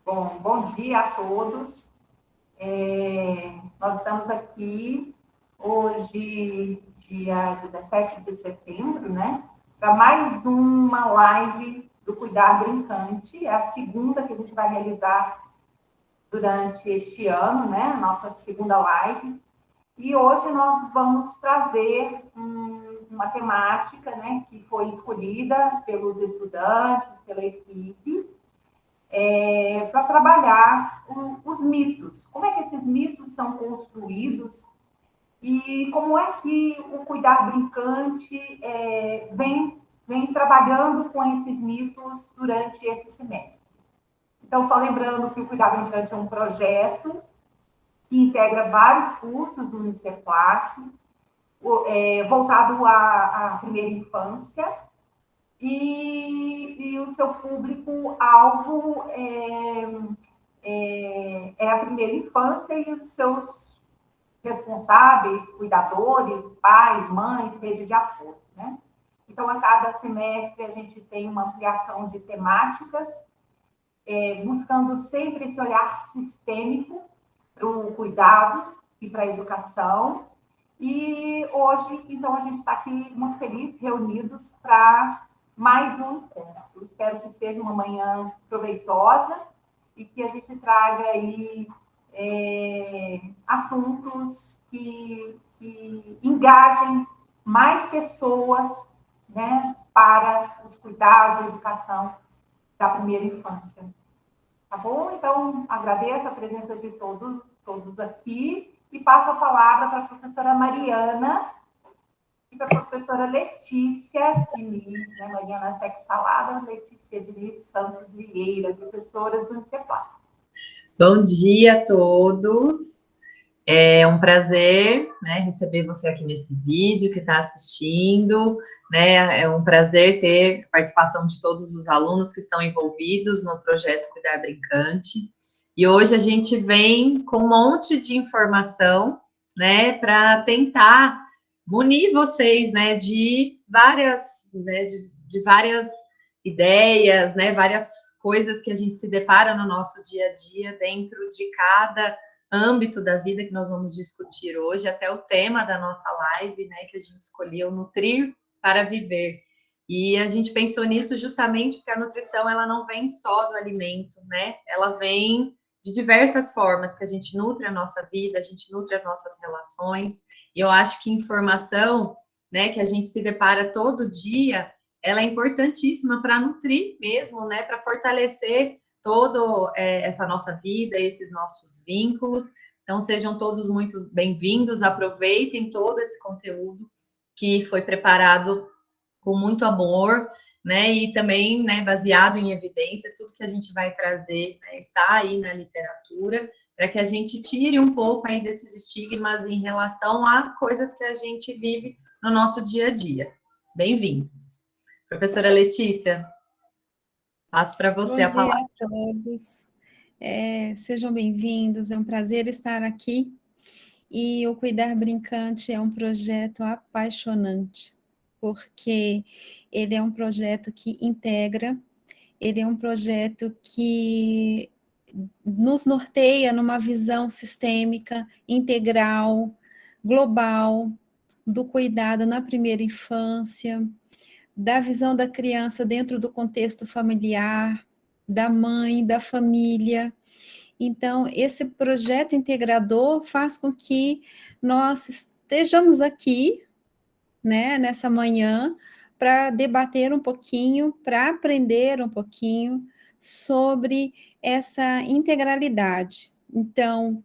Bom dia a todos. Nós estamos aqui hoje, dia 17 de setembro, né? Para mais uma live do Cuidar Brincante. É a segunda que a gente vai realizar durante este ano, né? Nossa segunda live. E hoje nós vamos trazer uma temática, né? Que foi escolhida pelos estudantes, pela equipe, para trabalhar os mitos. Como é que esses mitos são construídos e como é que o Cuidar Brincante vem trabalhando com esses mitos durante esse semestre. Então, só lembrando que o Cuidar Brincante é um projeto que integra vários cursos do Uniceflac, voltado à primeira infância, e o seu público-alvo é a primeira infância e os seus responsáveis, cuidadores, pais, mães, rede de apoio, né? Então, a cada semestre, a gente tem uma ampliação de temáticas, buscando sempre esse olhar sistêmico para o cuidado e para a educação. E hoje, então, a gente está aqui muito feliz, reunidos para mais um encontro. Espero que seja uma manhã proveitosa e que a gente traga aí assuntos que engajem mais pessoas, né, para os cuidados e educação da primeira infância. Tá bom? Então, agradeço a presença de todos aqui e passo a palavra para a professora Mariana e para a professora Letícia Diniz, né? Mariana Sex Salada, Letícia Diniz Santos Vieira, professoras do Uniceflac. Bom dia a todos. É um prazer, né, receber você aqui nesse vídeo que está assistindo, né? É um prazer ter a participação de todos os alunos que estão envolvidos no projeto Cuidar Brincante. E hoje a gente vem com um monte de informação, né, para tentar munir vocês, né, de várias ideias, né, várias coisas que a gente se depara no nosso dia a dia dentro de cada âmbito da vida que nós vamos discutir hoje, até o tema da nossa live, né, que a gente escolheu, Nutrir para Viver. E a gente pensou nisso justamente porque a nutrição, ela não vem só do alimento, né, ela vem de diversas formas que a gente nutre a nossa vida, a gente nutre as nossas relações, e eu acho que informação, né, que a gente se depara todo dia, ela é importantíssima para nutrir mesmo, né, para fortalecer toda essa nossa vida, esses nossos vínculos. Então, sejam todos muito bem-vindos, aproveitem todo esse conteúdo que foi preparado com muito amor, né, e também, né, baseado em evidências, tudo que a gente vai trazer, né, está aí na literatura, para que a gente tire um pouco aí desses estigmas em relação a coisas que a gente vive no nosso dia a dia. Bem-vindos. Professora Letícia, passo para você a palavra. Bom dia a todos. Sejam bem-vindos, é um prazer estar aqui. E o Cuidar Brincante é um projeto apaixonante, porque ele é um projeto que integra, ele é um projeto que nos norteia numa visão sistêmica, integral, global, do cuidado na primeira infância, da visão da criança dentro do contexto familiar, da mãe, da família. Então, esse projeto integrador faz com que nós estejamos aqui, né, nessa manhã, para debater um pouquinho, para aprender um pouquinho sobre essa integralidade. Então,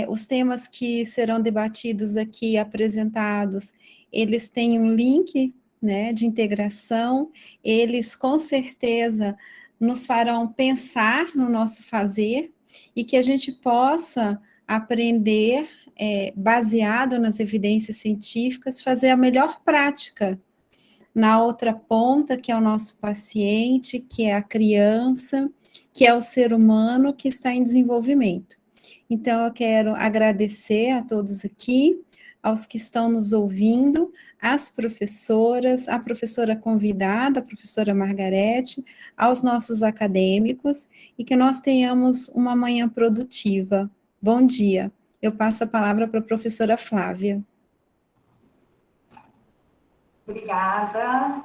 os temas que serão debatidos aqui, apresentados, eles têm um link, né, de integração, eles com certeza nos farão pensar no nosso fazer e que a gente possa aprender, baseado nas evidências científicas, fazer a melhor prática na outra ponta, que é o nosso paciente, que é a criança, que é o ser humano que está em desenvolvimento. Então, eu quero agradecer a todos aqui, aos que estão nos ouvindo, às professoras, à professora convidada, a professora Margarete, aos nossos acadêmicos, e que nós tenhamos uma manhã produtiva. Bom dia. Eu passo a palavra para a professora Flávia. Obrigada,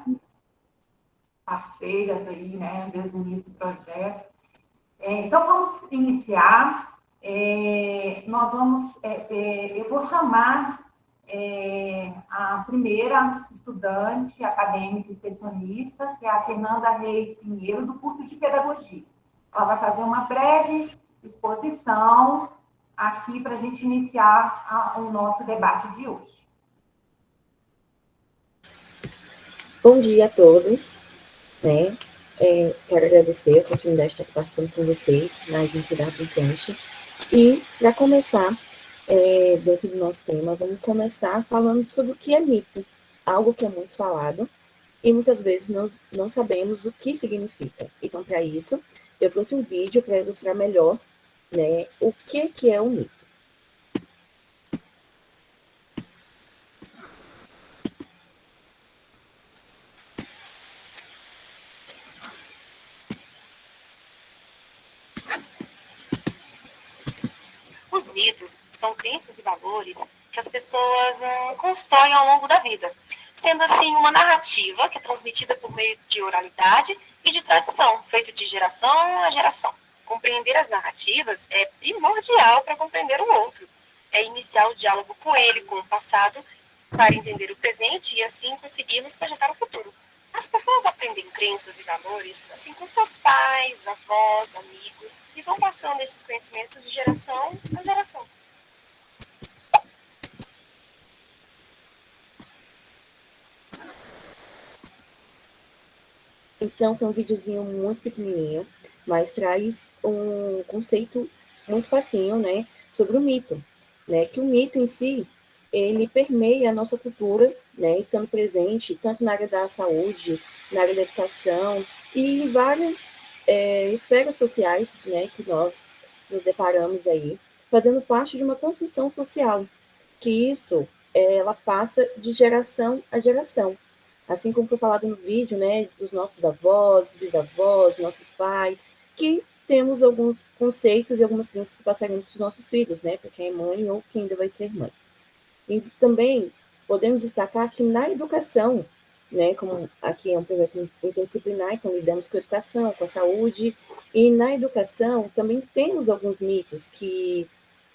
parceiras aí, né, desde o início do projeto. Então, vamos iniciar. Eu vou chamar a primeira estudante acadêmica especialista, que é a Fernanda Reis Pinheiro, do curso de Pedagogia. Ela vai fazer uma breve exposição aqui para a gente iniciar o nosso debate de hoje. Bom dia a todos, né? Quero agradecer a oportunidade de estar participando com vocês, mais um Cuidar Brincante. E, para começar, dentro do nosso tema, vamos começar falando sobre o que é mito, algo que é muito falado e muitas vezes não sabemos o que significa. Então, para isso, eu trouxe um vídeo para ilustrar melhor, né, o que é o mito. Os mitos são crenças e valores que as pessoas constroem ao longo da vida, sendo assim uma narrativa que é transmitida por meio de oralidade e de tradição, feita de geração a geração. Compreender as narrativas é primordial para compreender o outro, é iniciar o diálogo com ele, com o passado, para entender o presente e assim conseguirmos projetar o futuro. As pessoas aprendem crenças e valores assim com seus pais, avós, amigos e vão passando estes conhecimentos de geração a geração. Então, foi um videozinho muito pequenininho, mas traz um conceito muito facinho, né, sobre o mito, né, que o mito em si, ele permeia a nossa cultura, né, estando presente tanto na área da saúde, na área da educação e em várias esferas sociais, né, que nós nos deparamos aí, fazendo parte de uma construção social, que isso, ela passa de geração a geração. Assim como foi falado no vídeo, né, dos nossos avós, bisavós, nossos pais, que temos alguns conceitos e algumas crenças que passaremos para os nossos filhos, né, para quem é mãe ou quem ainda vai ser mãe. E também podemos destacar que na educação, né, como aqui é um projeto interdisciplinar, então lidamos com a educação, com a saúde, e na educação também temos alguns mitos que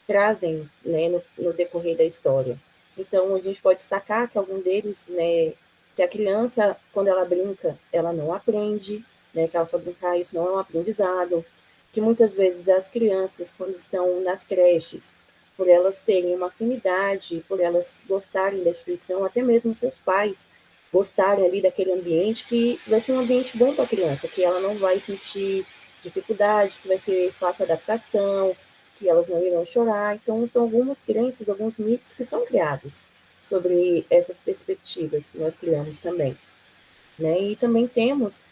trazem, né, no decorrer da história. Então, a gente pode destacar que algum deles, né, que a criança, quando ela brinca, ela não aprende, né, que ela só brincar, isso não é um aprendizado, que muitas vezes as crianças, quando estão nas creches, por elas terem uma afinidade, por elas gostarem da instituição, até mesmo seus pais gostarem ali daquele ambiente, que vai ser um ambiente bom para a criança, que ela não vai sentir dificuldade, que vai ser fácil adaptação, que elas não irão chorar. Então, são algumas crenças, alguns mitos que são criados sobre essas perspectivas que nós criamos também, né? E também temos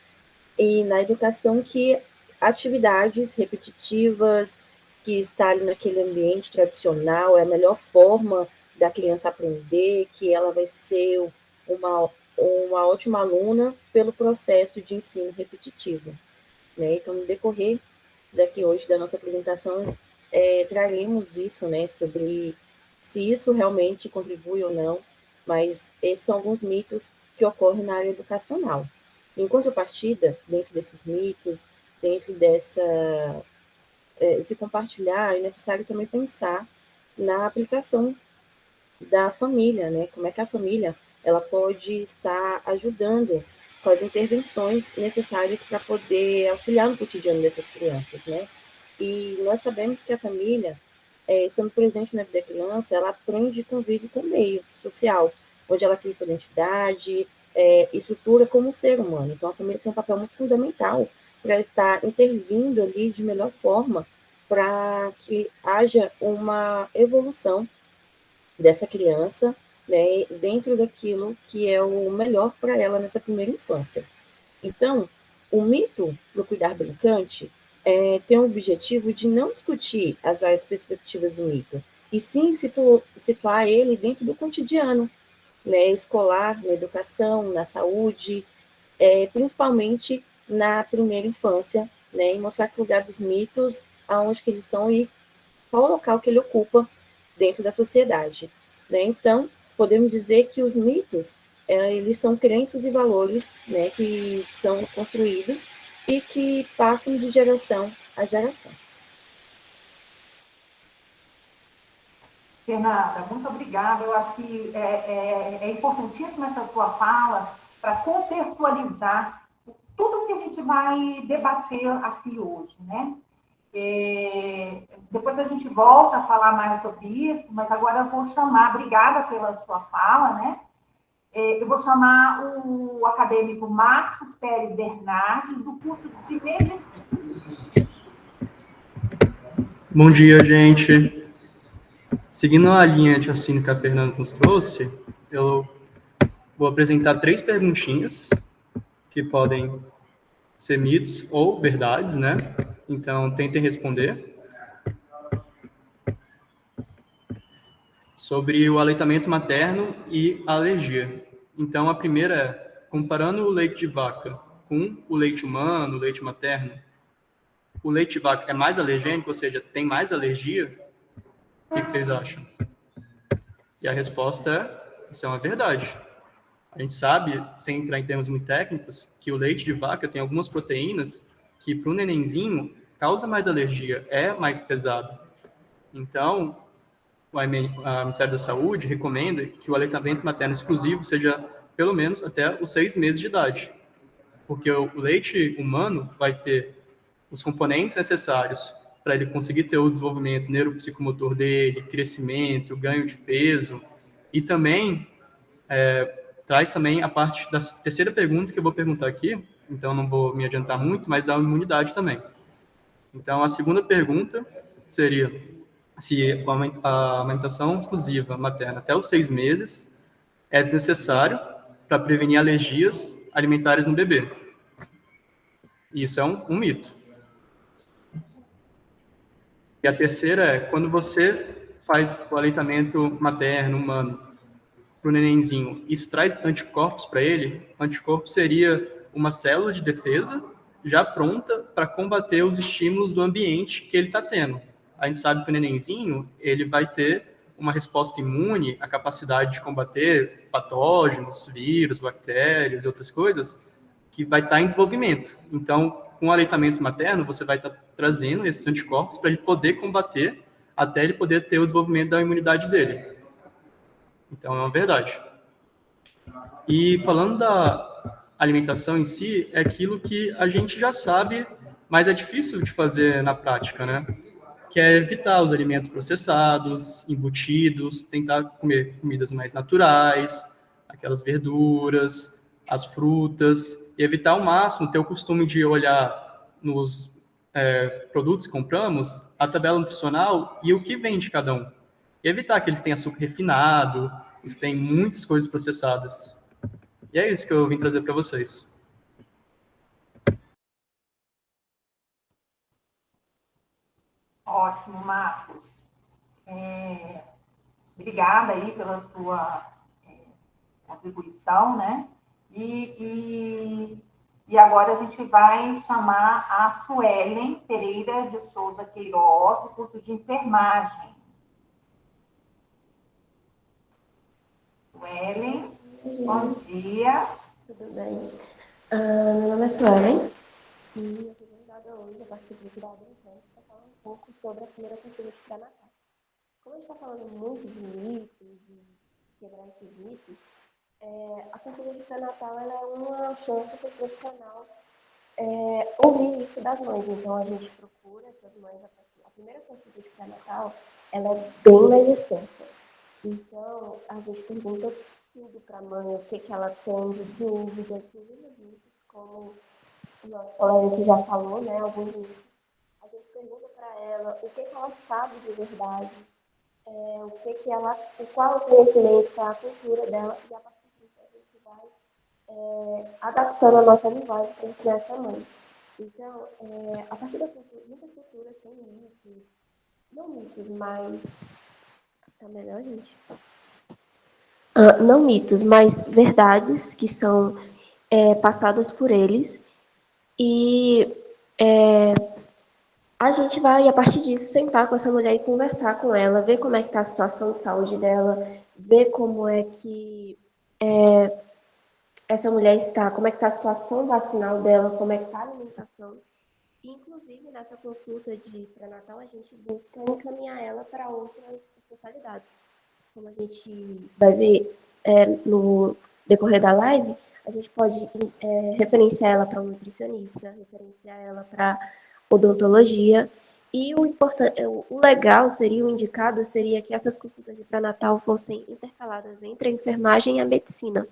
na educação que atividades repetitivas, que está ali naquele ambiente tradicional, é a melhor forma da criança aprender, que ela vai ser uma ótima aluna pelo processo de ensino repetitivo, né? Então, no decorrer daqui hoje da nossa apresentação, traremos isso, né, sobre se isso realmente contribui ou não, mas esses são alguns mitos que ocorrem na área educacional. Em contrapartida, dentro desses mitos, dentro esse compartilhar, é necessário também pensar na aplicação da família, né? Como é que a família ela pode estar ajudando com as intervenções necessárias para poder auxiliar no cotidiano dessas crianças, né? E nós sabemos que a família, estando presente na vida da criança, ela aprende e convive com o meio social, onde ela cria sua identidade, estrutura como ser humano. Então, a família tem um papel muito fundamental para estar intervindo ali de melhor forma para que haja uma evolução dessa criança, né, dentro daquilo que é o melhor para ela nessa primeira infância. Então, o mito do cuidar brincante tem o objetivo de não discutir as várias perspectivas do mito, e sim situar ele dentro do cotidiano, né, escolar, na educação, na saúde, principalmente na primeira infância, né, e mostrar que o lugar dos mitos, aonde que eles estão e qual o local que ele ocupa dentro da sociedade, né? Então, podemos dizer que os mitos, eles são crenças e valores, né, que são construídos e que passam de geração a geração. Fernanda, muito obrigada. Eu acho que é importantíssima essa sua fala para contextualizar tudo que a gente vai debater aqui hoje, né? Depois a gente volta a falar mais sobre isso, mas agora eu vou chamar, obrigada pela sua fala, né? Eu vou chamar o acadêmico Marcos Pérez Bernardes, do curso de Medicina. Bom dia, gente. Seguindo a linha de raciocínio que a Fernanda nos trouxe, eu vou apresentar 3 perguntinhas que podem ser mitos ou verdades, né? Então, tentem responder. Sobre o aleitamento materno e a alergia. Então, a primeira é, comparando o leite de vaca com o leite humano, o leite materno, o leite de vaca é mais alergênico, ou seja, tem mais alergia? O que vocês acham? E a resposta é, isso é uma verdade. A gente sabe, sem entrar em termos muito técnicos, que o leite de vaca tem algumas proteínas que, para o nenenzinho, causa mais alergia, é mais pesado. Então, o Ministério da Saúde recomenda que o aleitamento materno exclusivo seja pelo menos até os 6 meses de idade, porque o leite humano vai ter os componentes necessários para ele conseguir ter o desenvolvimento neuropsicomotor dele, crescimento, ganho de peso, e também traz também a parte da terceira pergunta que eu vou perguntar aqui, então não vou me adiantar muito, mas da imunidade também. Então, a segunda pergunta seria se a amamentação exclusiva materna até os 6 meses é desnecessário para prevenir alergias alimentares no bebê. Isso é um mito. E a terceira é, quando você faz o aleitamento materno humano para o nenenzinho, isso traz anticorpos para ele? Anticorpo seria uma célula de defesa já pronta para combater os estímulos do ambiente que ele está tendo. A gente sabe que o nenenzinho, ele vai ter uma resposta imune, a capacidade de combater patógenos, vírus, bactérias e outras coisas, que vai estar em desenvolvimento. Então, com o aleitamento materno, você vai estar trazendo esses anticorpos para ele poder combater, até ele poder ter o desenvolvimento da imunidade dele. Então, é uma verdade. E falando da alimentação em si, é aquilo que a gente já sabe, mas é difícil de fazer na prática, né? Que é evitar os alimentos processados, embutidos, tentar comer comidas mais naturais, aquelas verduras, as frutas, e evitar ao máximo ter o costume de olhar nos produtos que compramos, a tabela nutricional e o que vem de cada um. E evitar que eles tenham açúcar refinado, eles têm muitas coisas processadas. E é isso que eu vim trazer para vocês. Ótimo, Marcos. Obrigada aí pela sua contribuição, né? E agora a gente vai chamar a Suelen Pereira de Souza Queiroz, do curso de enfermagem. Suelen, bom dia. Tudo bem? Meu nome é Suelen e eu fui convidada hoje a participar do Cuidar Brincante para falar um pouco sobre a primeira consulta de pré-natal. Como a gente está falando muito de mitos e quebrar esses mitos, a consulta de pré-natal ela é uma chance para o profissional ouvir isso das mães. Então, a gente procura que as mães, a primeira consulta de pré-natal, ela é bem mais extensa. Então, a gente pergunta tudo para a mãe, o que ela tem de dúvida, inclusive os mitos, como o nosso colega que já falou, né, alguns mitos. A gente pergunta para ela o que ela sabe de verdade, qual é o conhecimento, qual é a cultura dela, e a partir disso a gente vai adaptando a nossa linguagem para ensinar essa mãe. Então, a partir da cultura, muitas culturas têm mitos, não mitos, mas explicar melhor, gente? Não mitos, mas verdades que são passadas por eles. E a gente vai, a partir disso, sentar com essa mulher e conversar com ela, ver como é que está a situação de saúde dela, ver como é que essa mulher está, como é que está a situação vacinal dela, como é que está a alimentação. Inclusive, nessa consulta de pré-natal, a gente busca encaminhar ela para outras especialidades. Como a gente vai ver no decorrer da live, a gente pode referenciar ela para um nutricionista, referenciar ela para odontologia. E o legal seria, o indicado seria que essas consultas de pré-natal fossem intercaladas entre a enfermagem e a medicina.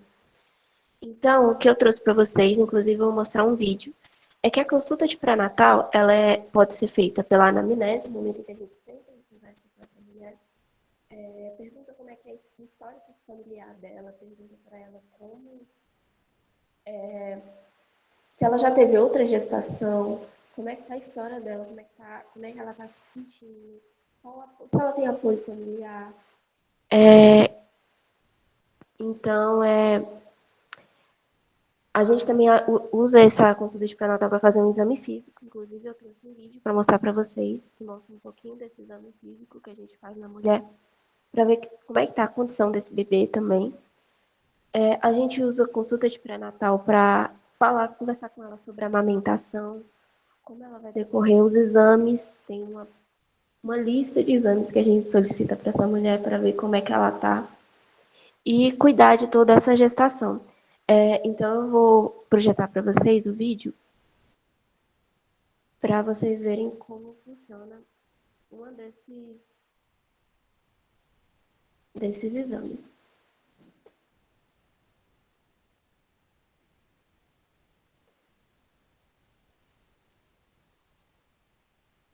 Então, o que eu trouxe para vocês, inclusive eu vou mostrar um vídeo, é que a consulta de pré-natal, ela pode ser feita pela anamnese, no momento em que a gente senta e conversa com essa mulher, pergunta como é que é o histórico familiar dela, pergunta para ela se ela já teve outra gestação, como é que está a história dela, como é que ela está se sentindo, se ela tem apoio familiar. Então, a gente também usa essa consulta de pré-natal para fazer um exame físico. Inclusive, eu trouxe um vídeo para mostrar para vocês, que mostra um pouquinho desse exame físico que a gente faz na mulher, para ver como é que está a condição desse bebê também. A gente usa a consulta de pré-natal para conversar com ela sobre a amamentação, como ela vai decorrer os exames. Tem uma lista de exames que a gente solicita para essa mulher para ver como é que ela está e cuidar de toda essa gestação. Então, eu vou projetar para vocês o vídeo para vocês verem como funciona um desses exames.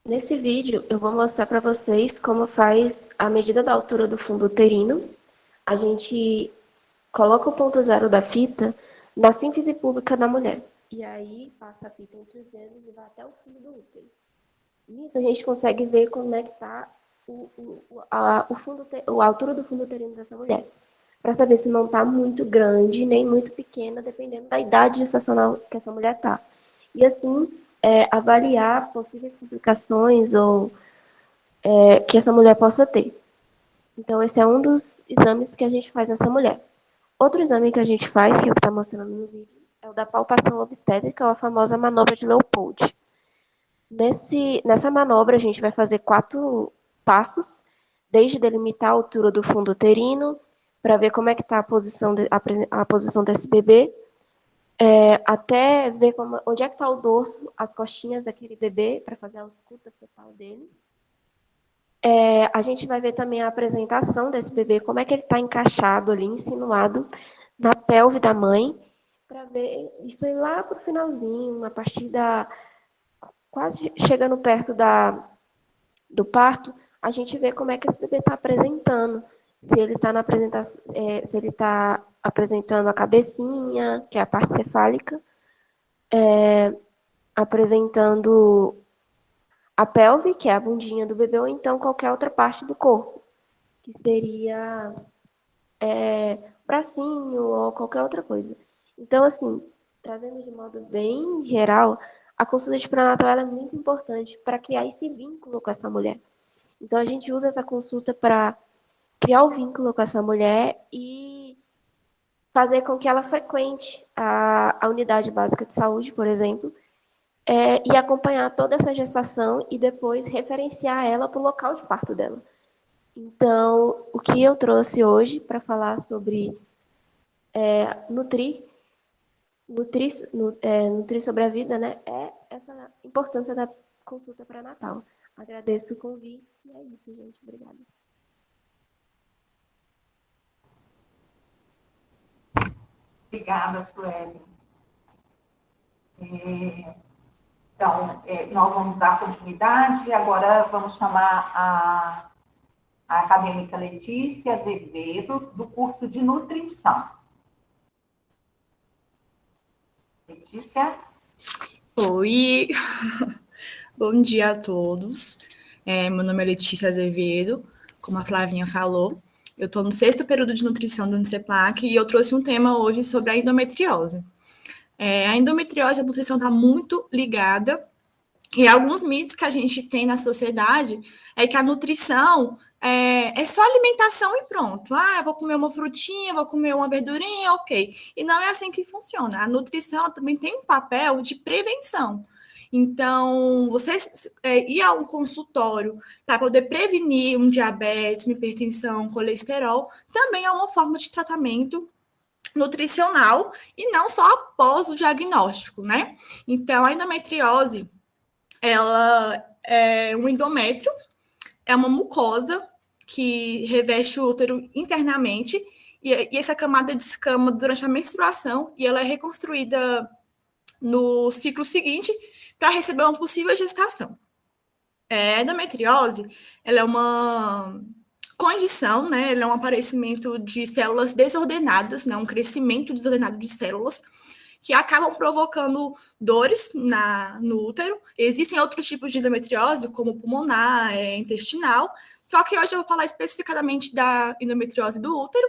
Nesse vídeo, eu vou mostrar para vocês como faz a medida da altura do fundo uterino. A gente coloca o ponto zero da fita na sínfise púbica da mulher. E aí, passa a fita entre os dedos e vai até o fundo do útero. Nisso, a gente consegue ver como é que está a altura do fundo uterino dessa mulher. Para saber se não está muito grande, nem muito pequena, dependendo da idade gestacional que essa mulher está. E assim, avaliar possíveis complicações ou que essa mulher possa ter. Então, esse é um dos exames que a gente faz nessa mulher. Outro exame que a gente faz, que é o que está mostrando no vídeo, é o da palpação obstétrica, ou a famosa manobra de Leopold. Nessa manobra, a gente vai fazer 4 passos, desde delimitar a altura do fundo uterino, para ver como é que está a posição desse bebê, até ver onde é que está o dorso, as costinhas daquele bebê, para fazer a ausculta fetal dele. A gente vai ver também a apresentação desse bebê, como é que ele está encaixado ali, insinuado na pelve da mãe, para ver isso aí lá para o finalzinho, a partir quase chegando perto do parto, a gente vê como é que esse bebê está apresentando. Se ele está apresentando a cabecinha, que é a parte cefálica, apresentando a pelve, que é a bundinha do bebê, ou então qualquer outra parte do corpo, que seria bracinho ou qualquer outra coisa. Então, assim, trazendo de modo bem geral, a consulta de pré-natal é muito importante para criar esse vínculo com essa mulher. Então, a gente usa essa consulta para criar o vínculo com essa mulher e fazer com que ela frequente a unidade básica de saúde, por exemplo, e acompanhar toda essa gestação e depois referenciar ela para o local de parto dela. Então, o que eu trouxe hoje para falar sobre nutrir sobre a vida, né, é essa importância da consulta pré-natal. Agradeço o convite e é isso, gente. Obrigada. Obrigada, Sueli. Então, nós vamos dar continuidade. Agora vamos chamar a acadêmica Letícia Azevedo, do curso de nutrição. Letícia? Oi, bom dia a todos. Meu nome é Letícia Azevedo. como a Flavinha falou. Eu estou no 6º período de nutrição do Uniceplac e eu trouxe um tema hoje sobre a endometriose. A endometriose e a nutrição está muito ligada, e alguns mitos que a gente tem na sociedade é que a nutrição é só alimentação e pronto. Eu vou comer uma frutinha, vou comer uma verdurinha, ok. E não é assim que funciona. A nutrição também tem um papel de prevenção. Então, você ir a um consultório para poder prevenir um diabetes, uma hipertensão, colesterol, também é uma forma de tratamento nutricional e não só após o diagnóstico, né? Então, a endometriose, ela é um endométrio, é uma mucosa que reveste o útero internamente e essa camada descama durante a menstruação e ela é reconstruída no ciclo seguinte para receber uma possível gestação. A endometriose, ela é uma condição, né? Ela é um aparecimento de células desordenadas, né? Um crescimento desordenado de células que acabam provocando dores no útero. Existem outros tipos de endometriose, como pulmonar, intestinal, só que hoje eu vou falar especificadamente da endometriose do útero,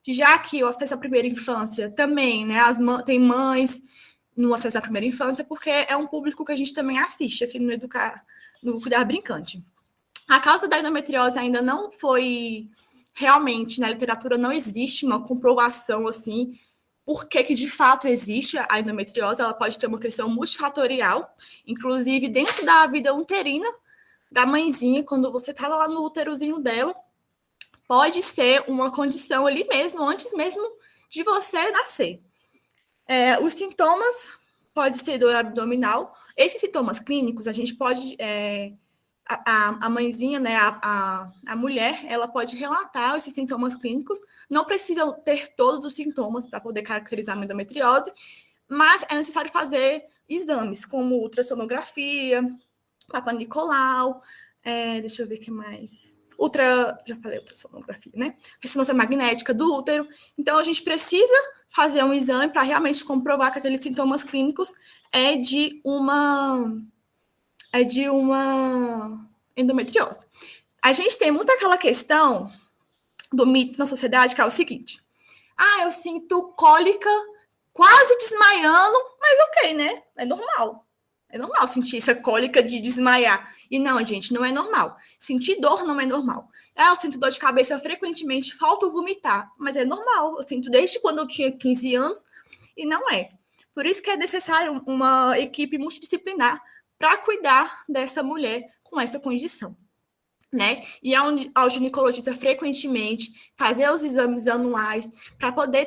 já que o acesso à primeira infância também, né? Tem mães no acesso à primeira infância, porque é um público que a gente também assiste aqui no Cuidar Brincante. A causa da endometriose ainda não foi realmente, na literatura não existe uma comprovação assim, por que de fato existe a endometriose. Ela pode ter uma questão multifatorial, inclusive dentro da vida uterina da mãezinha, quando você está lá no úterozinho dela, pode ser uma condição ali mesmo, antes mesmo de você nascer. Os sintomas pode ser dor abdominal. Esses sintomas clínicos, a gente pode... A mãezinha, né, a mulher, ela pode relatar esses sintomas clínicos, não precisa ter todos os sintomas para poder caracterizar a endometriose, mas é necessário fazer exames, como ultrassonografia, Papa Nicolau, deixa eu ver o que mais... já falei ultrassonografia, né? Ressonância magnética do útero. Então, a gente precisa fazer um exame para realmente comprovar que aqueles sintomas clínicos é de uma endometriose. A gente tem muito aquela questão do mito na sociedade, que é o seguinte: eu sinto cólica quase desmaiando, mas ok, né? É normal. É normal sentir essa cólica de desmaiar. E não, gente, não é normal. Sentir dor não é normal. Eu sinto dor de cabeça frequentemente, falta vomitar, mas é normal. Eu sinto desde quando eu tinha 15 anos e não é. Por isso que é necessário uma equipe multidisciplinar para cuidar dessa mulher com essa condição, né? E ao ginecologista frequentemente, fazer os exames anuais para poder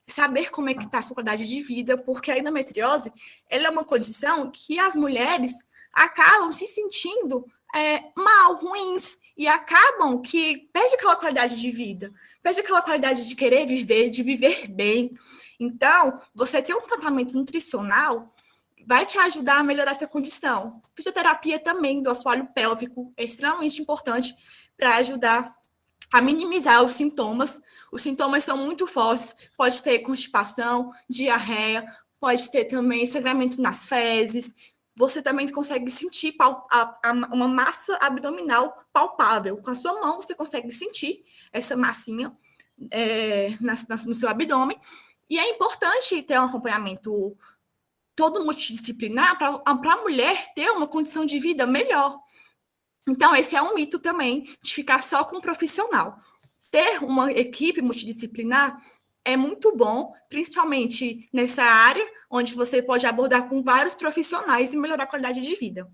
saber como é que está a sua qualidade de vida, porque a endometriose, ela é uma condição que as mulheres acabam se sentindo mal, ruins, e acabam que perde aquela qualidade de vida, perde aquela qualidade de querer viver, de viver bem. Então, você ter um tratamento nutricional vai te ajudar a melhorar essa condição. Fisioterapia também do assoalho pélvico é extremamente importante para ajudar a minimizar os sintomas. Os sintomas são muito fortes, pode ter constipação, diarreia, pode ter também sangramento nas fezes. Você também consegue sentir uma massa abdominal palpável. Com a sua mão, você consegue sentir essa massinha no seu abdômen. E é importante ter um acompanhamento todo multidisciplinar para a mulher ter uma condição de vida melhor. Então, esse é um mito também, de ficar só com um profissional. Ter uma equipe multidisciplinar é muito bom, principalmente nessa área, onde você pode abordar com vários profissionais e melhorar a qualidade de vida.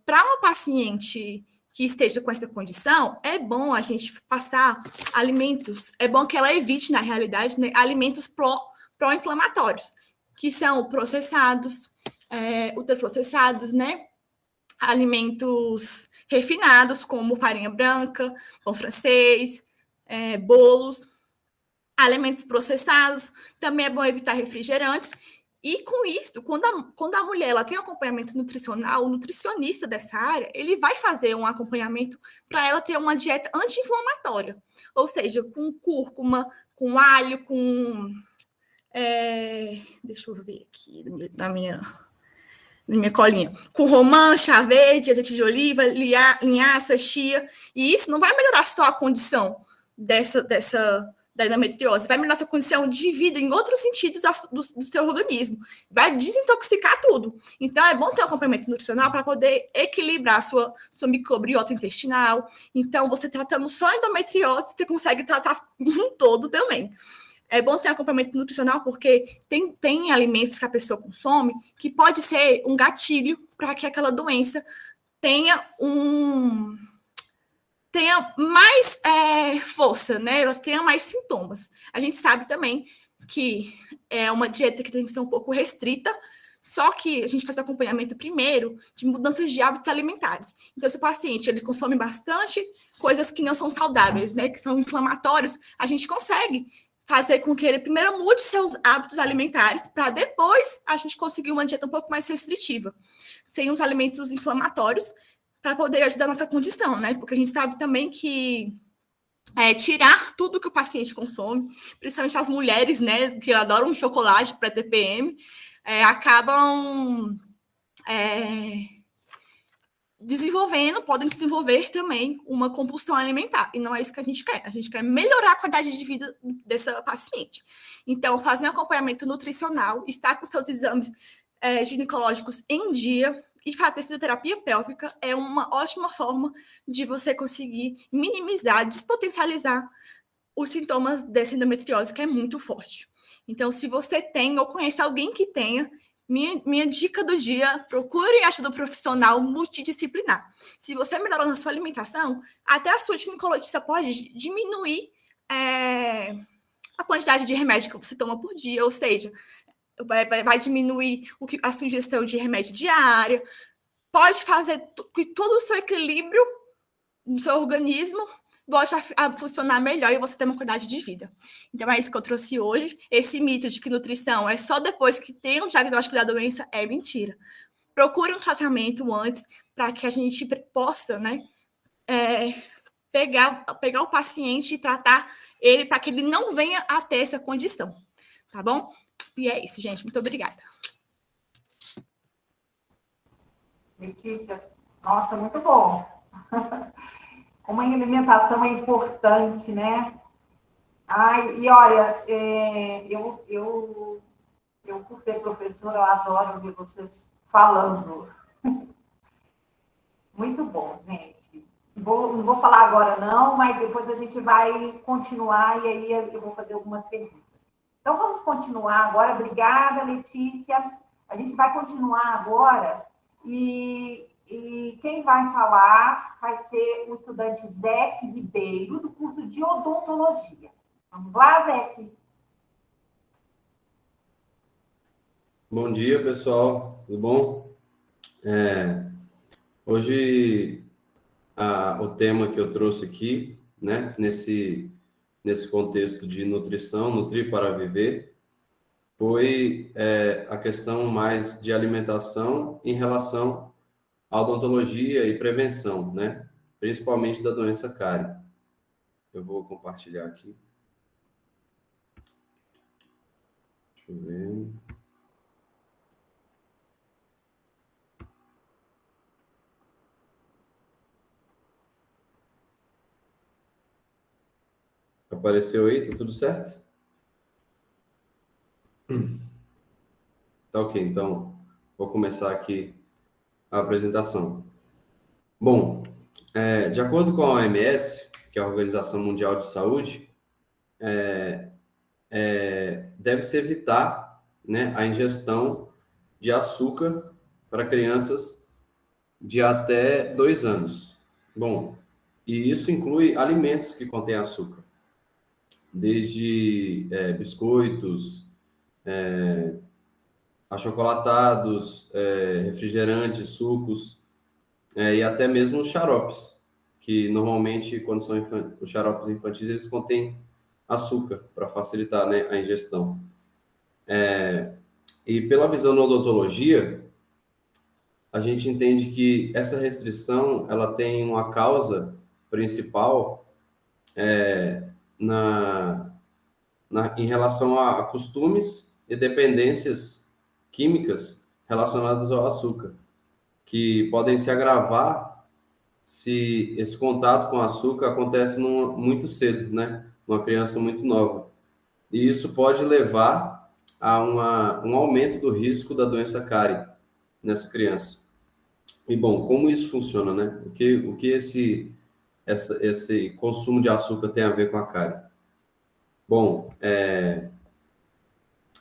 Para uma paciente que esteja com essa condição, é bom a gente passar alimentos, é bom que ela evite, na realidade, né, alimentos pró-inflamatórios, que são processados, ultraprocessados, né? Alimentos refinados, como farinha branca, pão francês, bolos. Alimentos processados, também é bom evitar refrigerantes. E com isso, quando a mulher ela tem um acompanhamento nutricional, o nutricionista dessa área, ele vai fazer um acompanhamento para ela ter uma dieta anti-inflamatória. Ou seja, com cúrcuma, com alho, com... deixa eu ver aqui na minha na minha colinha, com romã, chá verde, azeite de oliva, linhaça, chia, e isso não vai melhorar só a condição da endometriose, vai melhorar sua condição de vida em outros sentidos do seu organismo, vai desintoxicar tudo. Então, é bom ter um acompanhamento nutricional para poder equilibrar a sua microbiota intestinal. Então, você tratando só a endometriose, você consegue tratar um todo também. É bom ter acompanhamento nutricional porque tem alimentos que a pessoa consome que pode ser um gatilho para que aquela doença tenha mais força, né? Ela tenha mais sintomas. A gente sabe também que é uma dieta que tem que ser um pouco restrita, só que a gente faz acompanhamento primeiro de mudanças de hábitos alimentares. Então, se o paciente ele consome bastante coisas que não são saudáveis, né? Que são inflamatórias, a gente consegue fazer com que ele primeiro mude seus hábitos alimentares para depois a gente conseguir uma dieta um pouco mais restritiva, sem os alimentos inflamatórios, para poder ajudar a nossa condição, né? Porque a gente sabe também que tirar tudo que o paciente consome, principalmente as mulheres, né, que adoram chocolate para TPM, acabam podem desenvolver também uma compulsão alimentar, e não é isso que a gente quer. A gente quer melhorar a qualidade de vida dessa paciente. Então, fazer um acompanhamento nutricional, estar com seus exames ginecológicos em dia e fazer fisioterapia pélvica é uma ótima forma de você conseguir minimizar, despotencializar os sintomas dessa endometriose, que é muito forte. Então, se você tem ou conhece alguém que tenha, minha dica do dia, procure ajuda profissional multidisciplinar. Se você melhorar na sua alimentação, até a sua ginecologista pode diminuir a quantidade de remédio que você toma por dia, ou seja, vai diminuir a sua ingestão de remédio diária, pode fazer que todo o seu equilíbrio no seu organismo volte a funcionar melhor e você ter uma qualidade de vida. Então, é isso que eu trouxe hoje. Esse mito de que nutrição é só depois que tem um diagnóstico da doença é mentira. Procure um tratamento antes para que a gente possa, né, pegar o paciente e tratar ele para que ele não venha a ter essa condição. Tá bom? E é isso, gente. Muito obrigada. Letícia, nossa, muito bom. Como a alimentação é importante, né? Ai, e olha, eu por ser professora, eu adoro ouvir vocês falando. Muito bom, gente. Não vou falar agora não, mas depois a gente vai continuar e aí eu vou fazer algumas perguntas. Então, vamos continuar agora. Obrigada, Letícia. A gente vai continuar agora e quem vai falar vai ser o estudante Zeque Ribeiro, do curso de odontologia. Vamos lá, Zeque? Bom dia, pessoal. Tudo bom? Hoje, o tema que eu trouxe aqui, né, nesse contexto de nutrição, nutrir para viver, foi a questão mais de alimentação em relação à odontologia e prevenção, né? Principalmente da doença cárie. Eu vou compartilhar aqui. Deixa eu ver. Apareceu aí? Tá tudo certo? Tá ok, então vou começar aqui a apresentação. Bom, de acordo com a OMS, que é a Organização Mundial de Saúde, deve-se evitar, né, a ingestão de açúcar para crianças de até 2 anos. Bom, e isso inclui alimentos que contêm açúcar, desde biscoitos, achocolatados, refrigerantes, sucos, e até mesmo xaropes, que normalmente, quando são os xaropes infantis, eles contêm açúcar para facilitar, né, a ingestão. E pela visão da odontologia, a gente entende que essa restrição ela tem uma causa principal em relação a costumes e dependências químicas relacionadas ao açúcar, que podem se agravar se esse contato com o açúcar acontece muito cedo, né? Numa criança muito nova. E isso pode levar a um aumento do risco da doença cárie nessa criança. E, bom, como isso funciona, né? O que esse consumo de açúcar tem a ver com a cárie? Bom,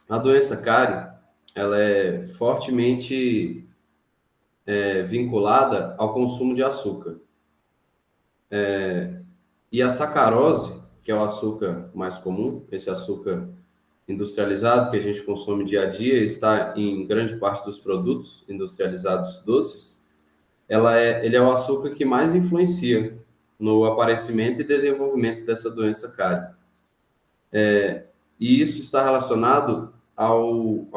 a doença cárie, ela é fortemente vinculada ao consumo de açúcar. E a sacarose, que é o açúcar mais comum, esse açúcar industrializado que a gente consome dia a dia, está em grande parte dos produtos industrializados doces, ele é o açúcar que mais influencia no aparecimento e desenvolvimento dessa doença cárie. E isso está relacionado ao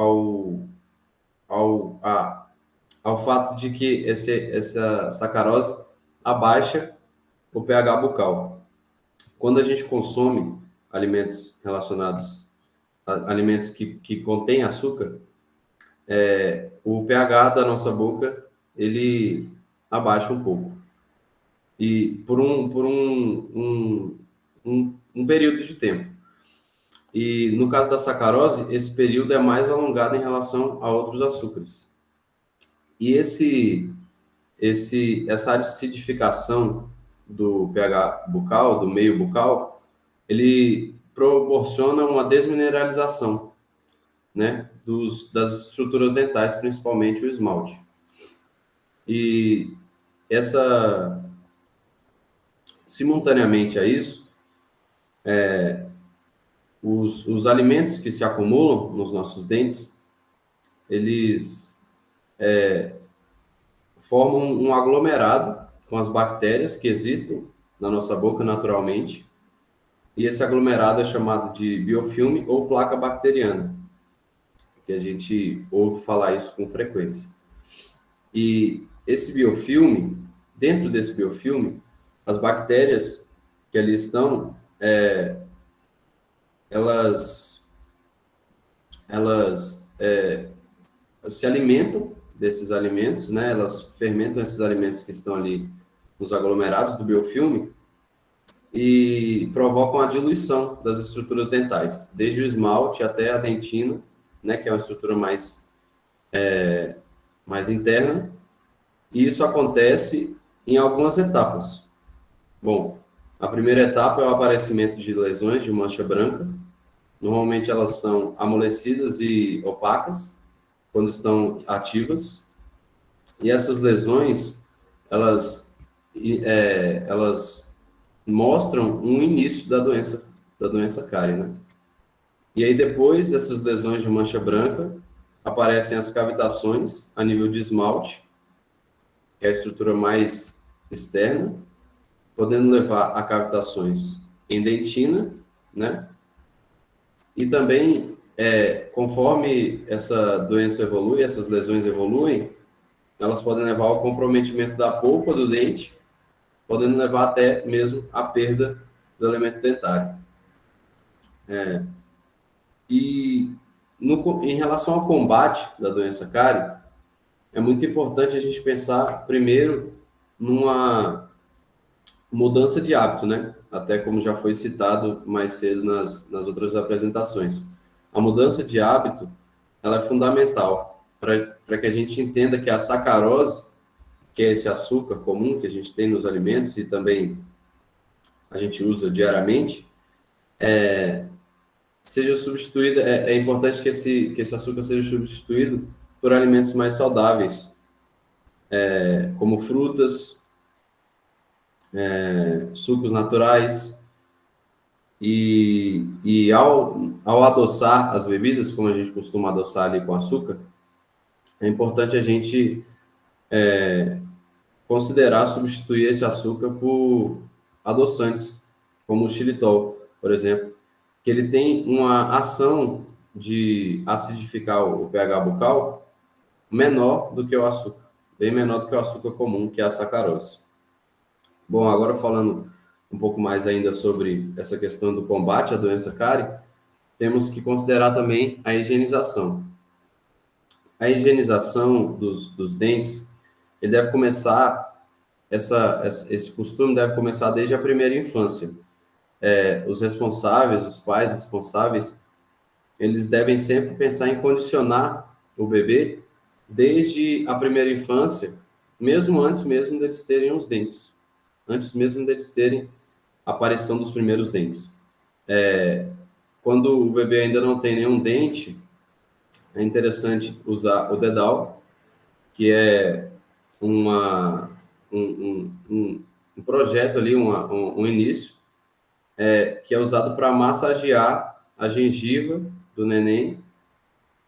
fato de que essa sacarose abaixa o pH bucal. Quando a gente consome alimentos relacionados a alimentos que contêm açúcar, o pH da nossa boca ele abaixa um pouco. E por um período de tempo. E no caso da sacarose, esse período é mais alongado em relação a outros açúcares. E essa acidificação do pH bucal, do meio bucal, ele proporciona uma desmineralização, né, das estruturas dentais, principalmente o esmalte. E simultaneamente a isso, os alimentos que se acumulam nos nossos dentes, eles formam um aglomerado com as bactérias que existem na nossa boca naturalmente, e esse aglomerado é chamado de biofilme ou placa bacteriana, que a gente ouve falar isso com frequência. E esse biofilme, dentro desse biofilme, as bactérias que ali estão, elas se alimentam desses alimentos, né? Elas fermentam esses alimentos que estão ali nos aglomerados do biofilme e provocam a diluição das estruturas dentais, desde o esmalte até a dentina, né? Que é uma estrutura mais interna. E isso acontece em algumas etapas. Bom, a primeira etapa é o aparecimento de lesões de mancha branca. Normalmente elas são amolecidas e opacas quando estão ativas. E essas lesões, elas mostram um início da doença cárie, né? E aí depois dessas lesões de mancha branca, aparecem as cavitações a nível de esmalte, que é a estrutura mais externa, podendo levar a cavitações em dentina, né? E também, conforme essa doença evolui, essas lesões evoluem, elas podem levar ao comprometimento da polpa do dente, podendo levar até mesmo à perda do elemento dentário. Em relação ao combate da doença cárie, é muito importante a gente pensar primeiro numa mudança de hábito, né? Até como já foi citado mais cedo nas outras apresentações. A mudança de hábito, ela é fundamental para que a gente entenda que a sacarose, que é esse açúcar comum que a gente tem nos alimentos e também a gente usa diariamente, seja substituída. É importante que esse açúcar seja substituído por alimentos mais saudáveis, como frutas, sucos naturais, e ao adoçar as bebidas, como a gente costuma adoçar ali com açúcar, é importante a gente considerar substituir esse açúcar por adoçantes, como o xilitol, por exemplo, que ele tem uma ação de acidificar o pH bucal menor do que o açúcar, bem menor do que o açúcar comum, que é a sacarose. Bom, agora falando um pouco mais ainda sobre essa questão do combate à doença cárie, temos que considerar também a higienização. a higienização dos dentes, ele deve começar, esse costume deve começar desde a primeira infância. Os responsáveis, os pais responsáveis, eles devem sempre pensar em condicionar o bebê desde a primeira infância, mesmo antes mesmo deles terem os dentes, antes mesmo deles terem a aparição dos primeiros dentes. Quando o bebê ainda não tem nenhum dente, é interessante usar o dedal, que é um projeto ali, um início, que é usado para massagear a gengiva do neném,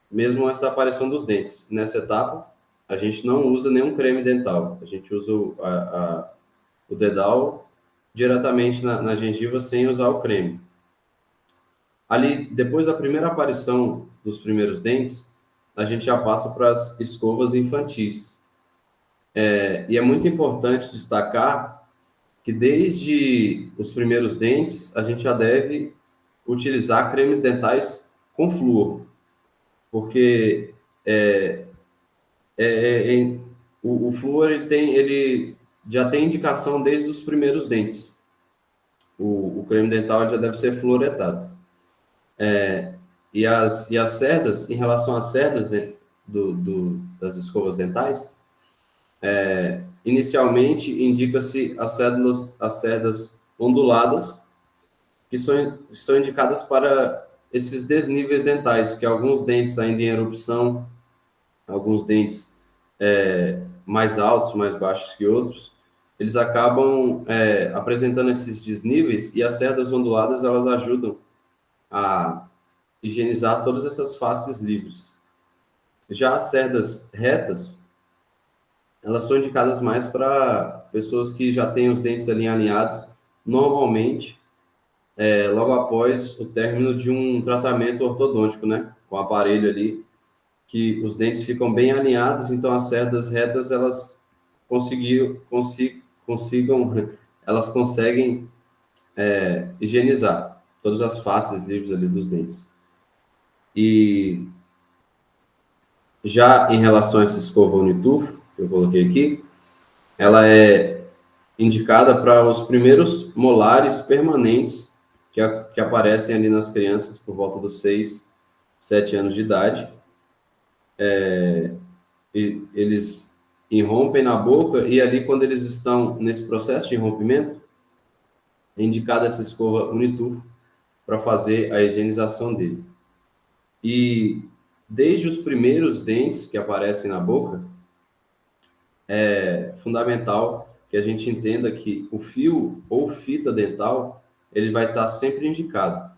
mesmo antes da aparição dos dentes. Nessa etapa, a gente não usa nenhum creme dental, a gente usa o dedal diretamente na gengiva sem usar o creme. Ali, depois da primeira aparição dos primeiros dentes, a gente já passa para as escovas infantis. E é muito importante destacar que desde os primeiros dentes, a gente já deve utilizar cremes dentais com flúor, porque o flúor ele já tem indicação desde os primeiros dentes. O creme dental já deve ser fluoretado. E as cerdas, em relação às cerdas, né, das escovas dentais, inicialmente indica-se as cerdas onduladas, que são indicadas para esses desníveis dentais, que alguns dentes ainda em erupção, alguns dentes mais altos, mais baixos que outros, eles acabam apresentando esses desníveis, e as cerdas onduladas, elas ajudam a higienizar todas essas faces livres. Já as cerdas retas, elas são indicadas mais para pessoas que já têm os dentes ali alinhados, normalmente, logo após o término de um tratamento ortodôntico, né? Com o aparelho ali, que os dentes ficam bem alinhados, então as cerdas retas, elas elas conseguem higienizar todas as faces livres ali dos dentes. E já em relação a essa escova Unitufo, que eu coloquei aqui, ela é indicada para os primeiros molares permanentes que aparecem ali nas crianças por volta dos 6, 7 anos de idade. E eles irrompem na boca, e ali, quando eles estão nesse processo de irrompimento, é indicada essa escova Unitufo para fazer a higienização dele. E desde os primeiros dentes que aparecem na boca, é fundamental que a gente entenda que o fio ou fita dental, ele vai estar sempre indicado.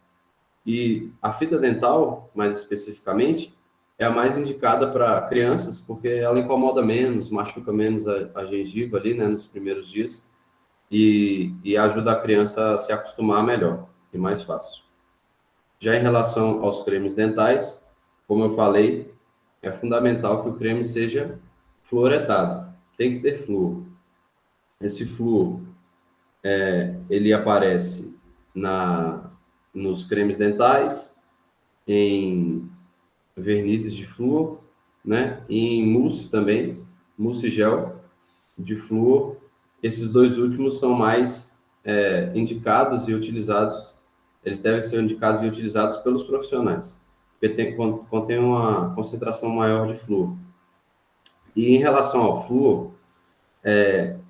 E a fita dental, mais especificamente, é a mais indicada para crianças, porque ela incomoda menos, machuca menos a gengiva ali, né, nos primeiros dias, e ajuda a criança a se acostumar melhor e mais fácil. Já em relação aos cremes dentais, como eu falei, é fundamental que o creme seja fluoretado. Tem que ter flúor. Esse flúor, ele aparece nos cremes dentais, em vernizes de flúor, né? E em mousse também, mousse gel de flúor. Esses dois últimos são mais indicados e utilizados, eles devem ser indicados e utilizados pelos profissionais, porque contém uma concentração maior de flúor. E em relação ao flúor,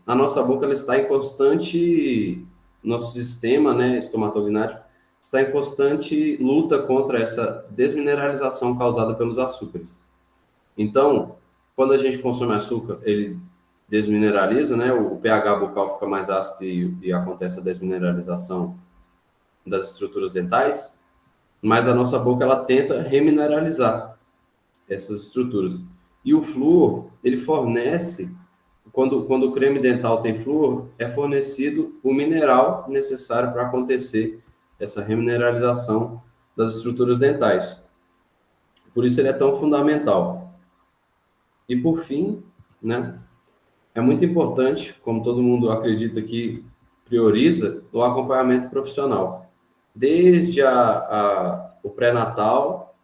a nossa boca ela está em constante, nosso sistema, né, estomatognático, está em constante luta contra essa desmineralização causada pelos açúcares. Então, quando a gente consome açúcar, ele desmineraliza, né, o pH bucal fica mais ácido e acontece a desmineralização das estruturas dentais, mas a nossa boca ela tenta remineralizar essas estruturas. E o flúor, ele fornece, quando o creme dental tem flúor, é fornecido o mineral necessário para acontecer essa remineralização das estruturas dentais. Por isso ele é tão fundamental. E por fim, né, é muito importante, como todo mundo acredita que prioriza, o acompanhamento profissional. Desde o pré-natal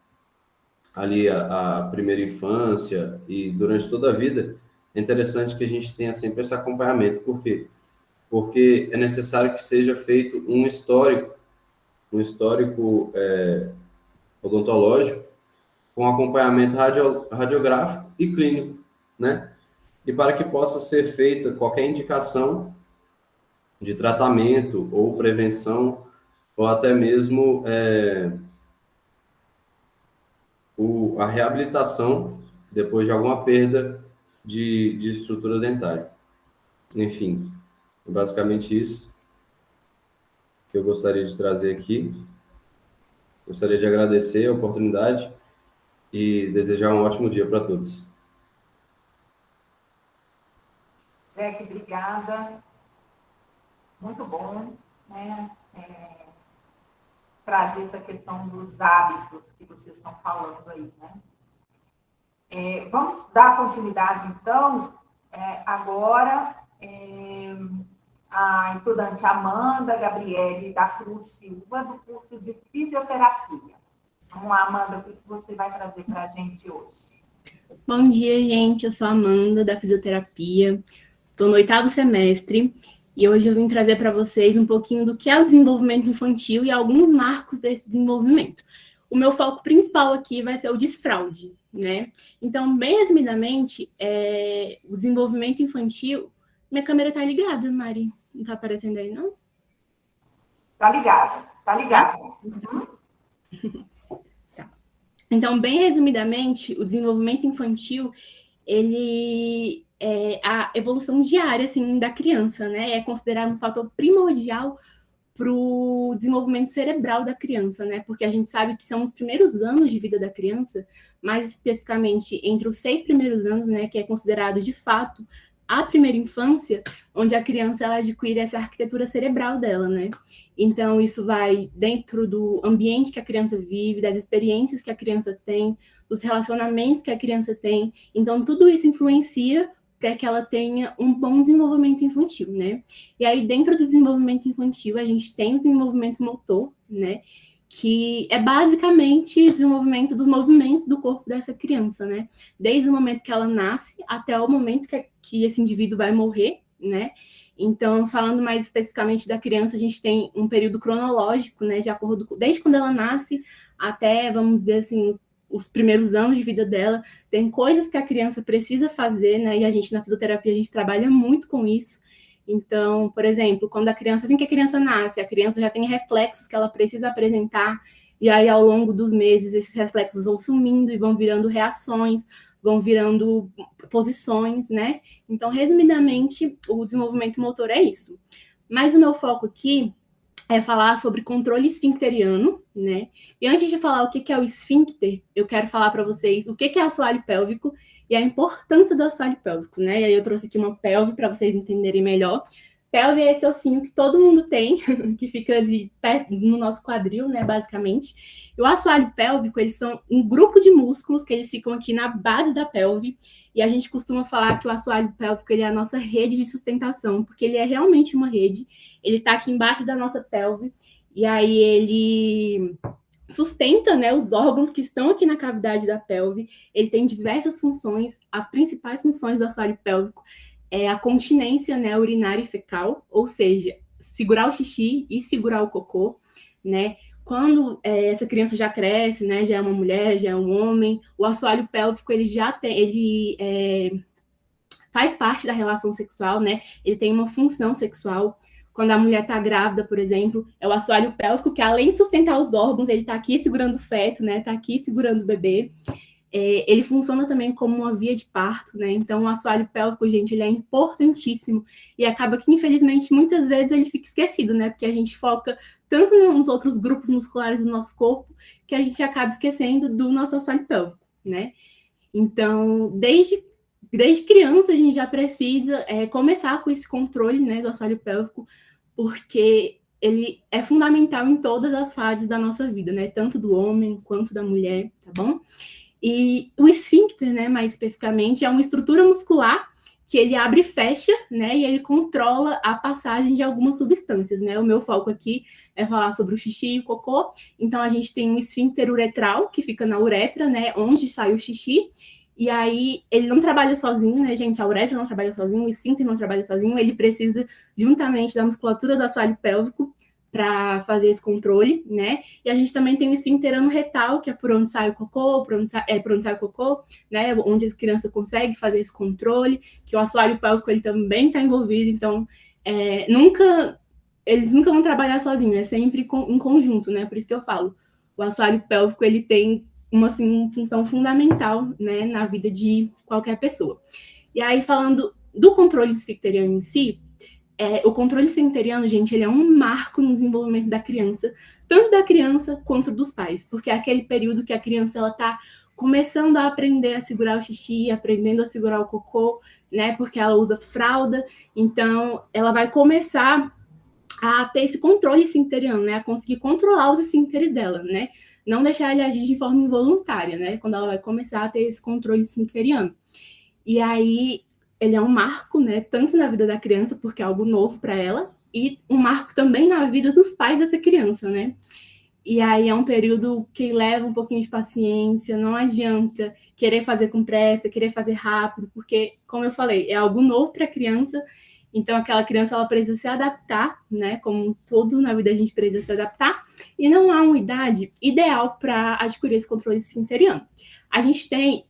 ali a primeira infância e durante toda a vida, é interessante que a gente tenha sempre esse acompanhamento. Por quê? Porque é necessário que seja feito um histórico odontológico com acompanhamento radiográfico e clínico, né? E para que possa ser feita qualquer indicação de tratamento ou prevenção, ou até mesmo a reabilitação depois de alguma perda de estrutura dentária. Enfim, é basicamente isso que eu gostaria de trazer aqui. Gostaria de agradecer a oportunidade e desejar um ótimo dia para todos. Zé, obrigada. Muito bom, né? Trazer essa questão dos hábitos que vocês estão falando aí, né? Vamos dar continuidade, então, agora, a estudante Amanda Gabriele da Cruz Silva, do curso de Fisioterapia. Vamos lá, Amanda, o que você vai trazer para a gente hoje? Bom dia, gente. Eu sou a Amanda, da Fisioterapia. Estou no 8º semestre e hoje eu vim trazer para vocês um pouquinho do que é o desenvolvimento infantil e alguns marcos desse desenvolvimento. O meu foco principal aqui vai ser o desfraude, né? Então, bem resumidamente, o desenvolvimento infantil... Minha câmera está ligada, Mari? Não está aparecendo aí, não? Tá ligada, tá ligada. Tá. Então, bem resumidamente, o desenvolvimento infantil, ele é a evolução diária, assim, da criança, né? É considerado um fator primordial para o desenvolvimento cerebral da criança, né? Porque a gente sabe que são os primeiros anos de vida da criança, mais especificamente entre os 6 primeiros anos, né? Que é considerado, de fato, a primeira infância, onde a criança ela adquire essa arquitetura cerebral dela, né? Então, isso vai dentro do ambiente que a criança vive, das experiências que a criança tem, dos relacionamentos que a criança tem. Então, tudo isso influencia para que ela tenha um bom desenvolvimento infantil, né? E aí, dentro do desenvolvimento infantil, a gente tem o desenvolvimento motor, né? Que é basicamente o desenvolvimento dos movimentos do corpo dessa criança, né? Desde o momento que ela nasce até o momento que esse indivíduo vai morrer, né? Então, falando mais especificamente da criança, a gente tem um período cronológico, né? De acordo com, desde quando ela nasce até, vamos dizer assim, os primeiros anos de vida dela, tem coisas que a criança precisa fazer, né? E a gente, na fisioterapia, a gente trabalha muito com isso. Então, por exemplo, quando assim que a criança nasce, a criança já tem reflexos que ela precisa apresentar, e aí, ao longo dos meses, esses reflexos vão sumindo e vão virando reações, vão virando posições, né? Então, resumidamente, o desenvolvimento motor é isso. Mas o meu foco aqui é falar sobre controle esfincteriano, né? E antes de falar o que é o esfíncter, eu quero falar para vocês o que é assoalho pélvico e a importância do assoalho pélvico, né? E aí eu trouxe aqui uma pelve para vocês entenderem melhor. Pelve é esse ossinho que todo mundo tem, que fica ali perto no nosso quadril, né, basicamente. E o assoalho pélvico, eles são um grupo de músculos que eles ficam aqui na base da pelve, e a gente costuma falar que o assoalho pélvico ele é a nossa rede de sustentação, porque ele é realmente uma rede, ele está aqui embaixo da nossa pelve, e aí ele sustenta, né, os órgãos que estão aqui na cavidade da pelve. Ele tem diversas funções. As principais funções do assoalho pélvico é a continência, né, urinária e fecal, ou seja, segurar o xixi e segurar o cocô, né? Quando essa criança já cresce, né, já é uma mulher, já é um homem, o assoalho pélvico ele faz parte da relação sexual, né? Ele tem uma função sexual. Quando a mulher está grávida, por exemplo, é o assoalho pélvico que, além de sustentar os órgãos, ele está aqui segurando o feto, né? Está aqui segurando o bebê. Ele funciona também como uma via de parto, né? Então, o assoalho pélvico, gente, ele é importantíssimo. E acaba que, infelizmente, muitas vezes ele fica esquecido, né? Porque a gente foca tanto nos outros grupos musculares do nosso corpo que a gente acaba esquecendo do nosso assoalho pélvico, né? Então, desde criança, a gente já precisa começar com esse controle, né, do assoalho pélvico, porque ele é fundamental em todas as fases da nossa vida, né? Tanto do homem quanto da mulher, tá bom? E o esfíncter, né, mais especificamente, é uma estrutura muscular que ele abre e fecha, né? E ele controla a passagem de algumas substâncias, né? O meu foco aqui é falar sobre o xixi e o cocô. Então, a gente tem um esfíncter uretral, que fica na uretra, né? Onde sai o xixi. E aí, ele não trabalha sozinho, né, gente? A uretra não trabalha sozinho, o esfíncter não trabalha sozinho. Ele precisa, juntamente da musculatura do assoalho pélvico, para fazer esse controle, né? E a gente também tem o esfíncter anorretal, que é por onde sai o cocô, por onde sai o cocô, né? Onde a criança consegue fazer esse controle, que o assoalho pélvico ele também está envolvido, então eles nunca vão trabalhar sozinhos, é sempre em conjunto, né? Por isso que eu falo, o assoalho pélvico ele tem uma função fundamental, né, na vida de qualquer pessoa. E aí, falando do controle esfincteriano em si, o controle esfincteriano, gente, ele é um marco no desenvolvimento da criança, tanto da criança quanto dos pais, porque é aquele período que a criança ela está começando a aprender a segurar o xixi, aprendendo a segurar o cocô, né, porque ela usa fralda, então ela vai começar a ter esse controle esfincteriano, né, a conseguir controlar os esfíncteres dela, né, não deixar ele agir de forma involuntária, né, quando ela vai começar a ter esse controle esfincteriano. E aí ele é um marco, né, tanto na vida da criança, porque é algo novo para ela, e um marco também na vida dos pais dessa criança, né? E aí é um período que leva um pouquinho de paciência, não adianta querer fazer com pressa, querer fazer rápido, porque, como eu falei, é algo novo para a criança, então aquela criança ela precisa se adaptar, né? Como tudo na vida a gente precisa se adaptar, e não há uma idade ideal para adquirir esse controle esfincteriano. A gente tem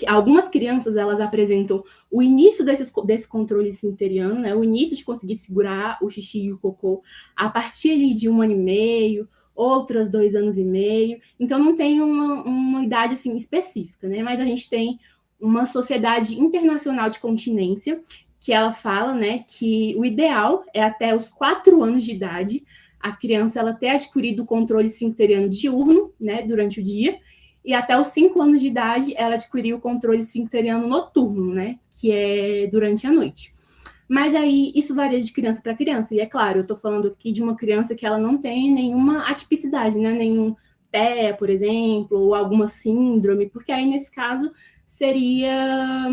algumas crianças, elas apresentam o início desse controle esfincteriano, né? O início de conseguir segurar o xixi e o cocô a partir ali de 1 ano e meio, outras 2 anos e meio. Então, não tem uma idade assim, específica, né? Mas a gente tem uma Sociedade Internacional de Continência, que ela fala, né, que o ideal é até os 4 anos de idade a criança ela ter adquirido o controle esfincteriano diurno, né, durante o dia, e até os 5 anos de idade, ela adquiriu o controle esfincteriano noturno, né? Que é durante a noite. Mas aí, isso varia de criança para criança. E é claro, eu estou falando aqui de uma criança que ela não tem nenhuma atipicidade, né? Nenhum TEA, por exemplo, ou alguma síndrome, porque aí, nesse caso, seria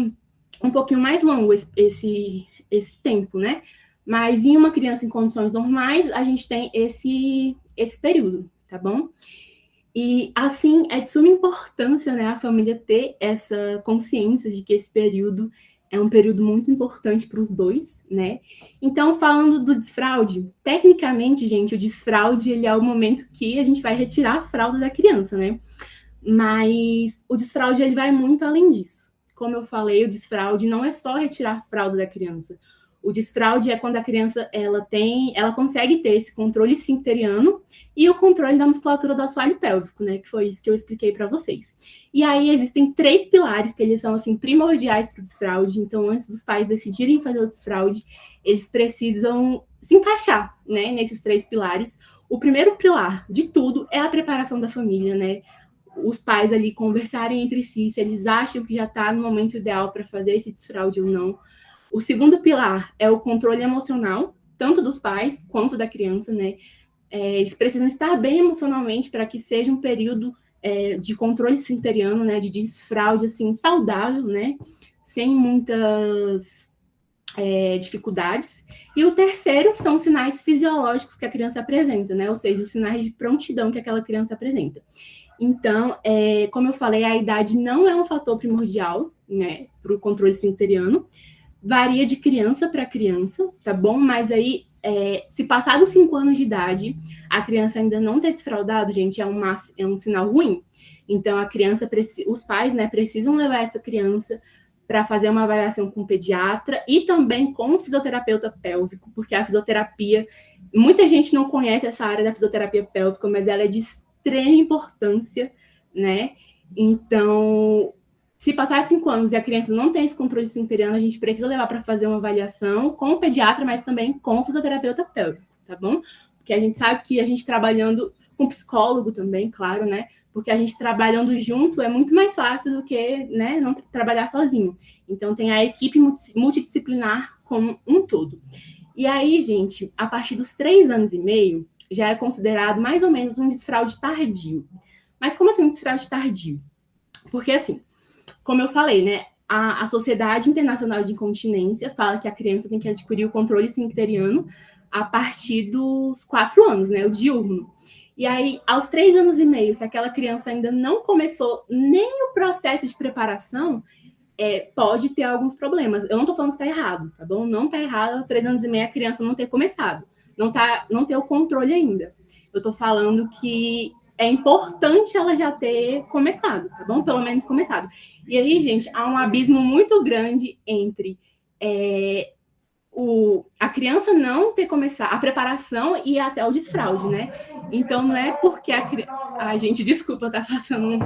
um pouquinho mais longo esse tempo, né? Mas em uma criança em condições normais, a gente tem esse período, tá bom? E, assim, é de suma importância, né, a família ter essa consciência de que esse período é um período muito importante para os dois, né? Então, falando do desfraude, tecnicamente, gente, o desfraude ele é o momento que a gente vai retirar a fralda da criança, né? Mas o desfraude ele vai muito além disso. Como eu falei, o desfraude não é só retirar a fralda da criança. O desfraude é quando a criança ela consegue ter esse controle esfincteriano e o controle da musculatura do assoalho pélvico, né? Que foi isso que eu expliquei para vocês. E aí existem 3 pilares que eles são assim primordiais para o desfraude. Então, antes dos pais decidirem fazer o desfraude, eles precisam se encaixar, né? Nesses 3 pilares. O primeiro pilar de tudo é a preparação da família, né? Os pais ali conversarem entre si, se eles acham que já está no momento ideal para fazer esse desfraude ou não. O segundo pilar é o controle emocional, tanto dos pais quanto da criança, né? Eles precisam estar bem emocionalmente para que seja um período de controle esfincteriano, né? De desfraude, assim, saudável, né? Sem muitas dificuldades. E o terceiro são os sinais fisiológicos que a criança apresenta, né? Ou seja, os sinais de prontidão que aquela criança apresenta. Então, como eu falei, a idade não é um fator primordial, né? Para o controle esfincteriano. Varia de criança para criança, tá bom? Mas aí, se passar dos 5 anos de idade, a criança ainda não ter desfraudado, gente, é um sinal ruim. Então, os pais, né, precisam levar essa criança para fazer uma avaliação com o pediatra e também com o fisioterapeuta pélvico, porque a fisioterapia, muita gente não conhece essa área da fisioterapia pélvica, mas ela é de extrema importância, né? Então, se passar de 5 anos e a criança não tem esse controle esfincteriano, a gente precisa levar para fazer uma avaliação com o pediatra, mas também com o fisioterapeuta pélvico, tá bom? Porque a gente sabe que a gente trabalhando com psicólogo também, claro, né? Porque a gente trabalhando junto é muito mais fácil do que, né, não trabalhar sozinho. Então, tem a equipe multidisciplinar como um todo. E aí, gente, a partir dos 3 anos e meio, já é considerado mais ou menos um desfraude tardio. Mas como assim um desfraude tardio? Porque, assim, como eu falei, né, a Sociedade Internacional de Incontinência fala que a criança tem que adquirir o controle esfincteriano a partir dos 4 anos, né, o diurno. E aí, aos 3 anos e meio, se aquela criança ainda não começou nem o processo de preparação, pode ter alguns problemas. Eu não estou falando que está errado, tá bom? Não está errado aos 3 anos e meio a criança não ter começado, não ter o controle ainda. Eu estou falando que é importante ela já ter começado, tá bom? Pelo menos começado. E aí, gente, há um abismo muito grande entre a criança não ter começado, a preparação e até o desfraude, né? Então, não é porque a criança... Ai, gente, desculpa, tá passando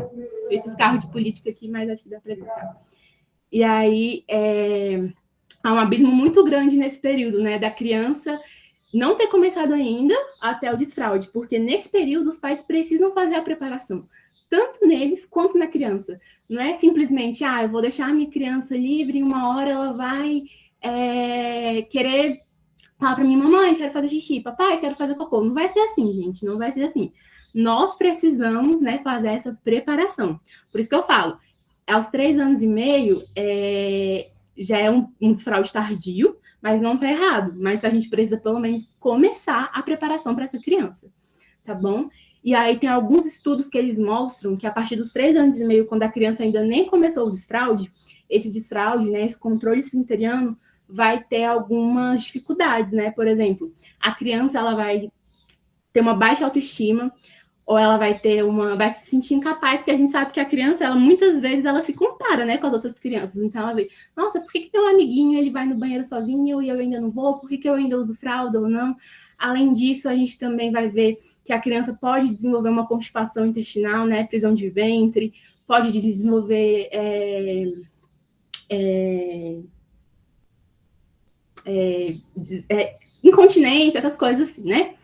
esses carros de política aqui, mas acho que dá para explicar. E aí, há um abismo muito grande nesse período, né? Da criança não ter começado ainda até o desfraude, porque nesse período os pais precisam fazer a preparação, tanto neles quanto na criança. Não é simplesmente, eu vou deixar a minha criança livre e uma hora ela vai querer falar para minha mamãe, quero fazer xixi, papai, quero fazer cocô. Não vai ser assim, gente, não vai ser assim. Nós precisamos, né, fazer essa preparação. Por isso que eu falo, aos 3 anos e meio, já é um desfraude tardio, mas não está errado. Mas a gente precisa, pelo menos, começar a preparação para essa criança, tá bom? E aí tem alguns estudos que eles mostram que a partir dos 3 anos e meio, quando a criança ainda nem começou o desfraude, esse desfraude, né, esse controle esfincteriano, vai ter algumas dificuldades, né? Por exemplo, a criança ela vai ter uma baixa autoestima, ou ela vai se sentir incapaz, porque a gente sabe que a criança, ela muitas vezes ela se compara, né, com as outras crianças. Então ela vê, nossa, por que meu amiguinho ele vai no banheiro sozinho e eu ainda não vou? Por que eu ainda uso fralda ou não? Além disso, a gente também vai ver que a criança pode desenvolver uma constipação intestinal, né, prisão de ventre, pode desenvolver incontinência, essas coisas assim, né?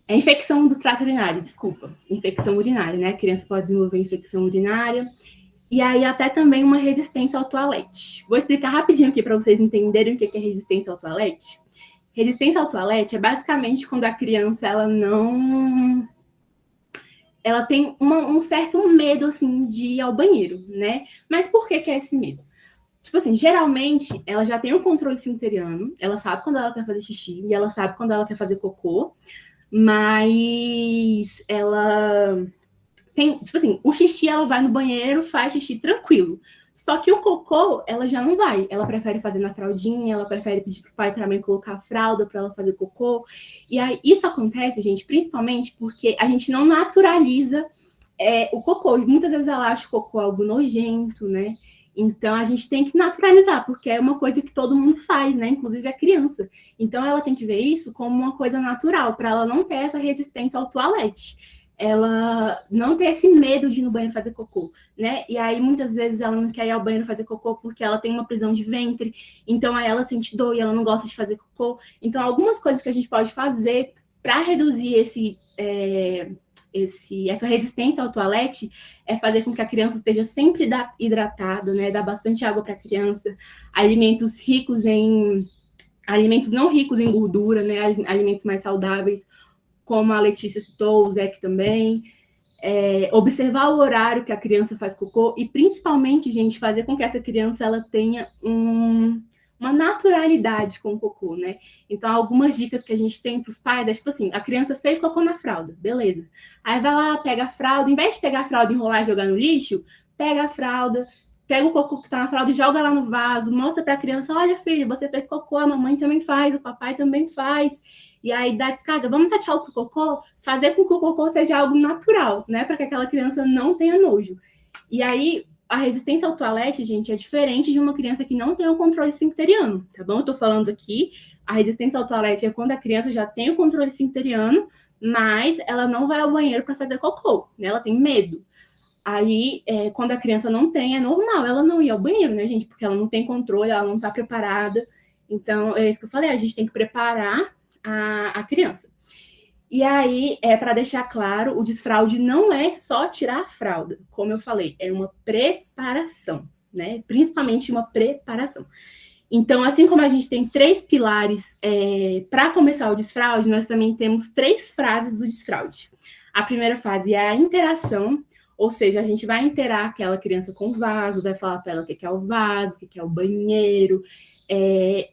Infecção do trato urinário, infecção urinária, né? A criança pode desenvolver infecção urinária. E aí até também uma resistência ao toalete. Vou explicar rapidinho aqui para vocês entenderem o que é resistência ao toalete. Resistência ao toalete é basicamente quando a criança ela tem um certo medo, assim, de ir ao banheiro, né? Mas por que é esse medo? Tipo assim, geralmente, ela já tem um controle esfincteriano, ela sabe quando ela quer fazer xixi e ela sabe quando ela quer fazer cocô, mas ela tem, tipo assim, o xixi ela vai no banheiro, faz xixi tranquilo. Só que o cocô, ela já não vai. Ela prefere fazer na fraldinha, ela prefere pedir pro pai e pra mãe colocar a fralda para ela fazer cocô. E aí, isso acontece, gente, principalmente porque a gente não naturaliza o cocô. Muitas vezes ela acha o cocô algo nojento, né? Então, a gente tem que naturalizar, porque é uma coisa que todo mundo faz, né? Inclusive a criança. Então, ela tem que ver isso como uma coisa natural, para ela não ter essa resistência ao toalete. Ela não ter esse medo de ir no banheiro fazer cocô, né? E aí, muitas vezes, ela não quer ir ao banheiro fazer cocô porque ela tem uma prisão de ventre. Então, aí ela sente dor e ela não gosta de fazer cocô. Então, algumas coisas que a gente pode fazer para reduzir essa resistência ao toalete é fazer com que a criança esteja sempre hidratada, né? Dar bastante água para a criança, alimentos não ricos em gordura, né? Alimentos mais saudáveis, como a Letícia citou, o Zeke também. Observar o horário que a criança faz cocô e, principalmente, gente, fazer com que essa criança ela tenha uma naturalidade com o cocô, né? Então, algumas dicas que a gente tem para os pais é, tipo assim, a criança fez cocô na fralda, beleza. Aí vai lá, pega a fralda, em vez de pegar a fralda, enrolar e jogar no lixo, pega a fralda, pega o cocô que tá na fralda e joga lá no vaso, mostra para a criança, olha, filho, você fez cocô, a mamãe também faz, o papai também faz. E aí dá descarga, vamos dar tchau pro cocô, fazer com que o cocô seja algo natural, né? Para que aquela criança não tenha nojo. E aí, a resistência ao toalete, gente, é diferente de uma criança que não tem o controle esfincteriano, tá bom? Eu tô falando aqui, a resistência ao toalete é quando a criança já tem o controle esfincteriano, mas ela não vai ao banheiro para fazer cocô, né? Ela tem medo. Aí, quando a criança não tem, é normal ela não ir ao banheiro, né, gente? Porque ela não tem controle, ela não tá preparada. Então, é isso que eu falei, a gente tem que preparar a criança. E aí, para deixar claro, o desfraude não é só tirar a fralda, como eu falei, é uma preparação, né? Principalmente uma preparação. Então, assim como a gente tem 3 pilares para começar o desfraude, nós também temos 3 fases do desfraude. A primeira fase é a interação, Ou seja, a gente vai inteirar aquela criança com o vaso, vai falar para ela o que é o vaso, o que é o banheiro,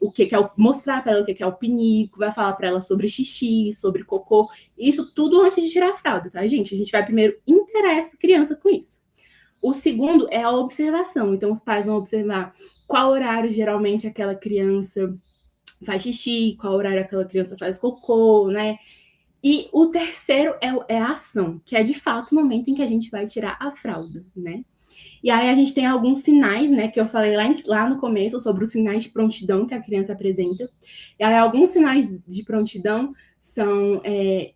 o que é mostrar para ela o que é o pinico, vai falar para ela sobre xixi, sobre cocô, isso tudo antes de tirar a fralda, tá, gente? A gente vai primeiro inteirar essa criança com isso. O segundo é a observação. Então, os pais vão observar qual horário geralmente aquela criança faz xixi, qual horário aquela criança faz cocô, né? E o terceiro é a ação, que é de fato o momento em que a gente vai tirar a fralda, né? E aí a gente tem alguns sinais, né, que eu falei lá no começo sobre os sinais de prontidão que a criança apresenta. E aí alguns sinais de prontidão são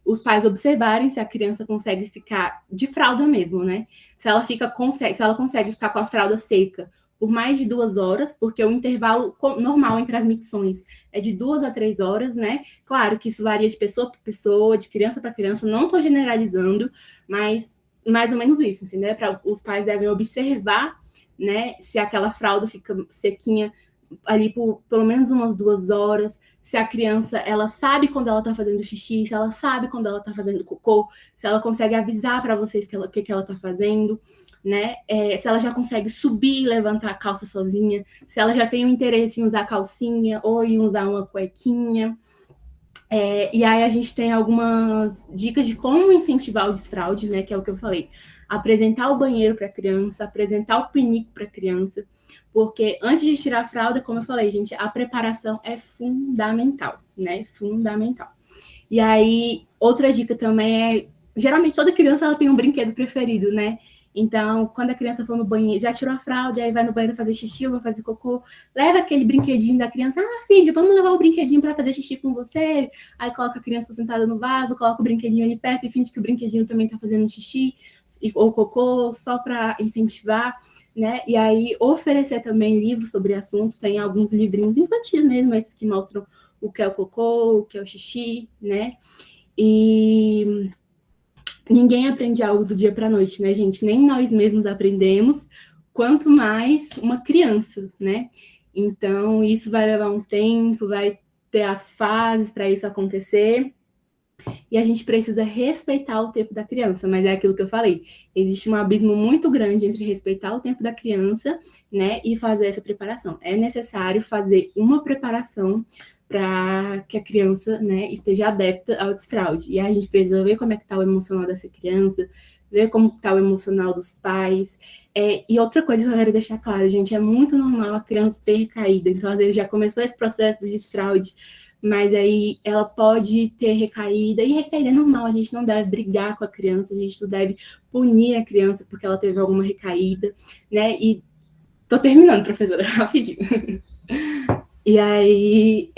os pais observarem se a criança consegue ficar de fralda mesmo, né? Se ela consegue ficar com a fralda seca por mais de 2 horas, porque o intervalo normal entre as micções é de 2 a 3 horas, né? Claro que isso varia de pessoa para pessoa, de criança para criança, não estou generalizando, mas mais ou menos isso, entendeu? Os pais devem observar, né, se aquela fralda fica sequinha ali por pelo menos umas 2 horas, se a criança, ela sabe quando ela tá fazendo xixi, se ela sabe quando ela tá fazendo cocô, se ela consegue avisar para vocês o que ela tá fazendo, né? Se ela já consegue subir e levantar a calça sozinha, se ela já tem um interesse em usar calcinha ou em usar uma cuequinha. E aí a gente tem algumas dicas de como incentivar o desfraude, né? Que é o que eu falei. Apresentar o banheiro para a criança, apresentar o pinico para a criança, porque antes de tirar a fralda, como eu falei, gente, a preparação é fundamental, né? Fundamental. E aí, outra dica também geralmente toda criança ela tem um brinquedo preferido, né? Então, quando a criança for no banheiro, já tirou a fralda, aí vai no banheiro fazer xixi ou vai fazer cocô, leva aquele brinquedinho da criança. Ah, filho, vamos levar o brinquedinho para fazer xixi com você? Aí coloca a criança sentada no vaso, coloca o brinquedinho ali perto e finge que o brinquedinho também tá fazendo xixi ou cocô, só para incentivar, né? E aí, oferecer também livros sobre o assunto. Tem alguns livrinhos infantis mesmo, esses que mostram o que é o cocô, o que é o xixi, né? E ninguém aprende algo do dia para a noite, né, gente? Nem nós mesmos aprendemos, quanto mais uma criança, né? Então, isso vai levar um tempo, vai ter as fases para isso acontecer. E a gente precisa respeitar o tempo da criança, mas é aquilo que eu falei. Existe um abismo muito grande entre respeitar o tempo da criança, né, e fazer essa preparação. É necessário fazer uma preparação para que a criança, né, esteja adepta ao desfraude. E aí a gente precisa ver como é que está o emocional dessa criança, ver como está o emocional dos pais. E outra coisa que eu quero deixar claro, gente, é muito normal a criança ter recaída. Então, às vezes, já começou esse processo do desfraude, mas aí ela pode ter recaída, e recaída é normal, a gente não deve brigar com a criança, a gente não deve punir a criança porque ela teve alguma recaída, né? E tô terminando, professora, rapidinho. E aí,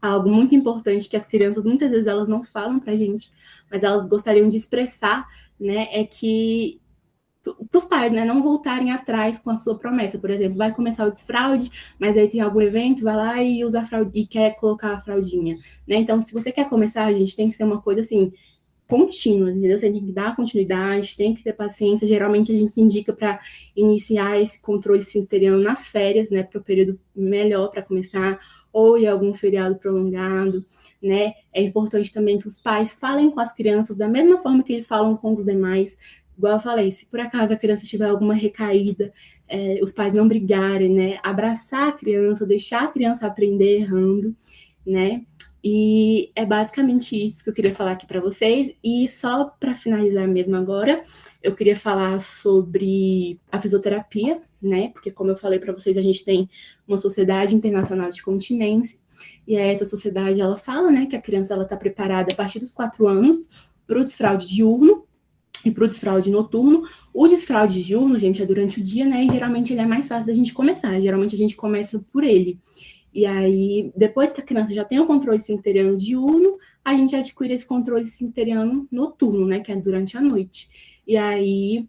algo muito importante que as crianças, muitas vezes, elas não falam pra gente, mas elas gostariam de expressar, né, é que para os pais, né, não voltarem atrás com a sua promessa. Por exemplo, vai começar o desfraude, mas aí tem algum evento, vai lá e usa a fralda, e quer colocar a fraldinha, né? Então, se você quer começar, a gente tem que ser uma coisa assim, contínua, entendeu? Você tem que dar continuidade, tem que ter paciência. Geralmente a gente indica para iniciar esse controle esfinteriano nas férias, né? Porque é o período melhor para começar, ou em algum feriado prolongado, né? É importante também que os pais falem com as crianças da mesma forma que eles falam com os demais. Igual eu falei, se por acaso a criança tiver alguma recaída, os pais não brigarem, né? Abraçar a criança, deixar a criança aprender errando, né? E é basicamente isso que eu queria falar aqui para vocês. E só para finalizar mesmo agora, eu queria falar sobre a fisioterapia, né? Porque, como eu falei para vocês, a gente tem uma Sociedade Internacional de Continência, e essa sociedade, ela fala, né, que a criança ela está preparada a partir dos 4 anos para o desfraude diurno e para o desfraude noturno. O desfraude diurno, gente, é durante o dia, né? E geralmente ele é mais fácil da gente começar. Geralmente a gente começa por ele. E aí, depois que a criança já tem o controle esfinteriano diurno, a gente adquire esse controle esfinteriano noturno, né? Que é durante a noite. E aí,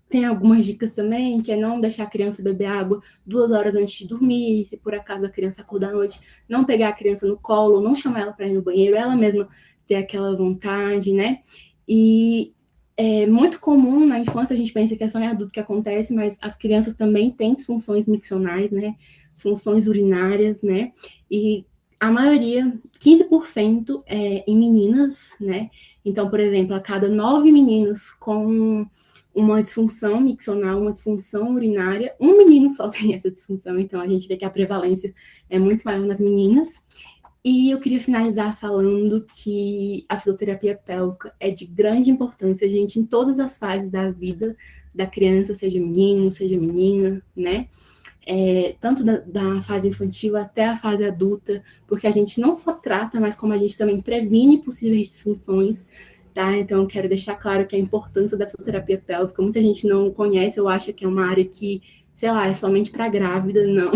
tem algumas dicas também, que é não deixar a criança beber água 2 horas antes de dormir. Se por acaso a criança acordar à noite, não pegar a criança no colo, não chamar ela para ir no banheiro, ela mesma ter aquela vontade, né? E é muito comum na infância, a gente pensa que é só em adulto que acontece, mas as crianças também têm disfunções miccionais, né? Disfunções urinárias, né? E a maioria, 15% é em meninas, né? Então, por exemplo, a cada 9 meninos com uma disfunção miccional, uma disfunção urinária, um menino só tem essa disfunção, então a gente vê que a prevalência é muito maior nas meninas. E eu queria finalizar falando que a fisioterapia pélvica é de grande importância, gente, em todas as fases da vida da criança, seja menino, seja menina, né? Tanto da fase infantil até a fase adulta, porque a gente não só trata, mas como a gente também previne possíveis disfunções, tá? Então, eu quero deixar claro que a importância da fisioterapia pélvica, muita gente não conhece, ou acha que é uma área que, sei lá, é somente para grávida, não.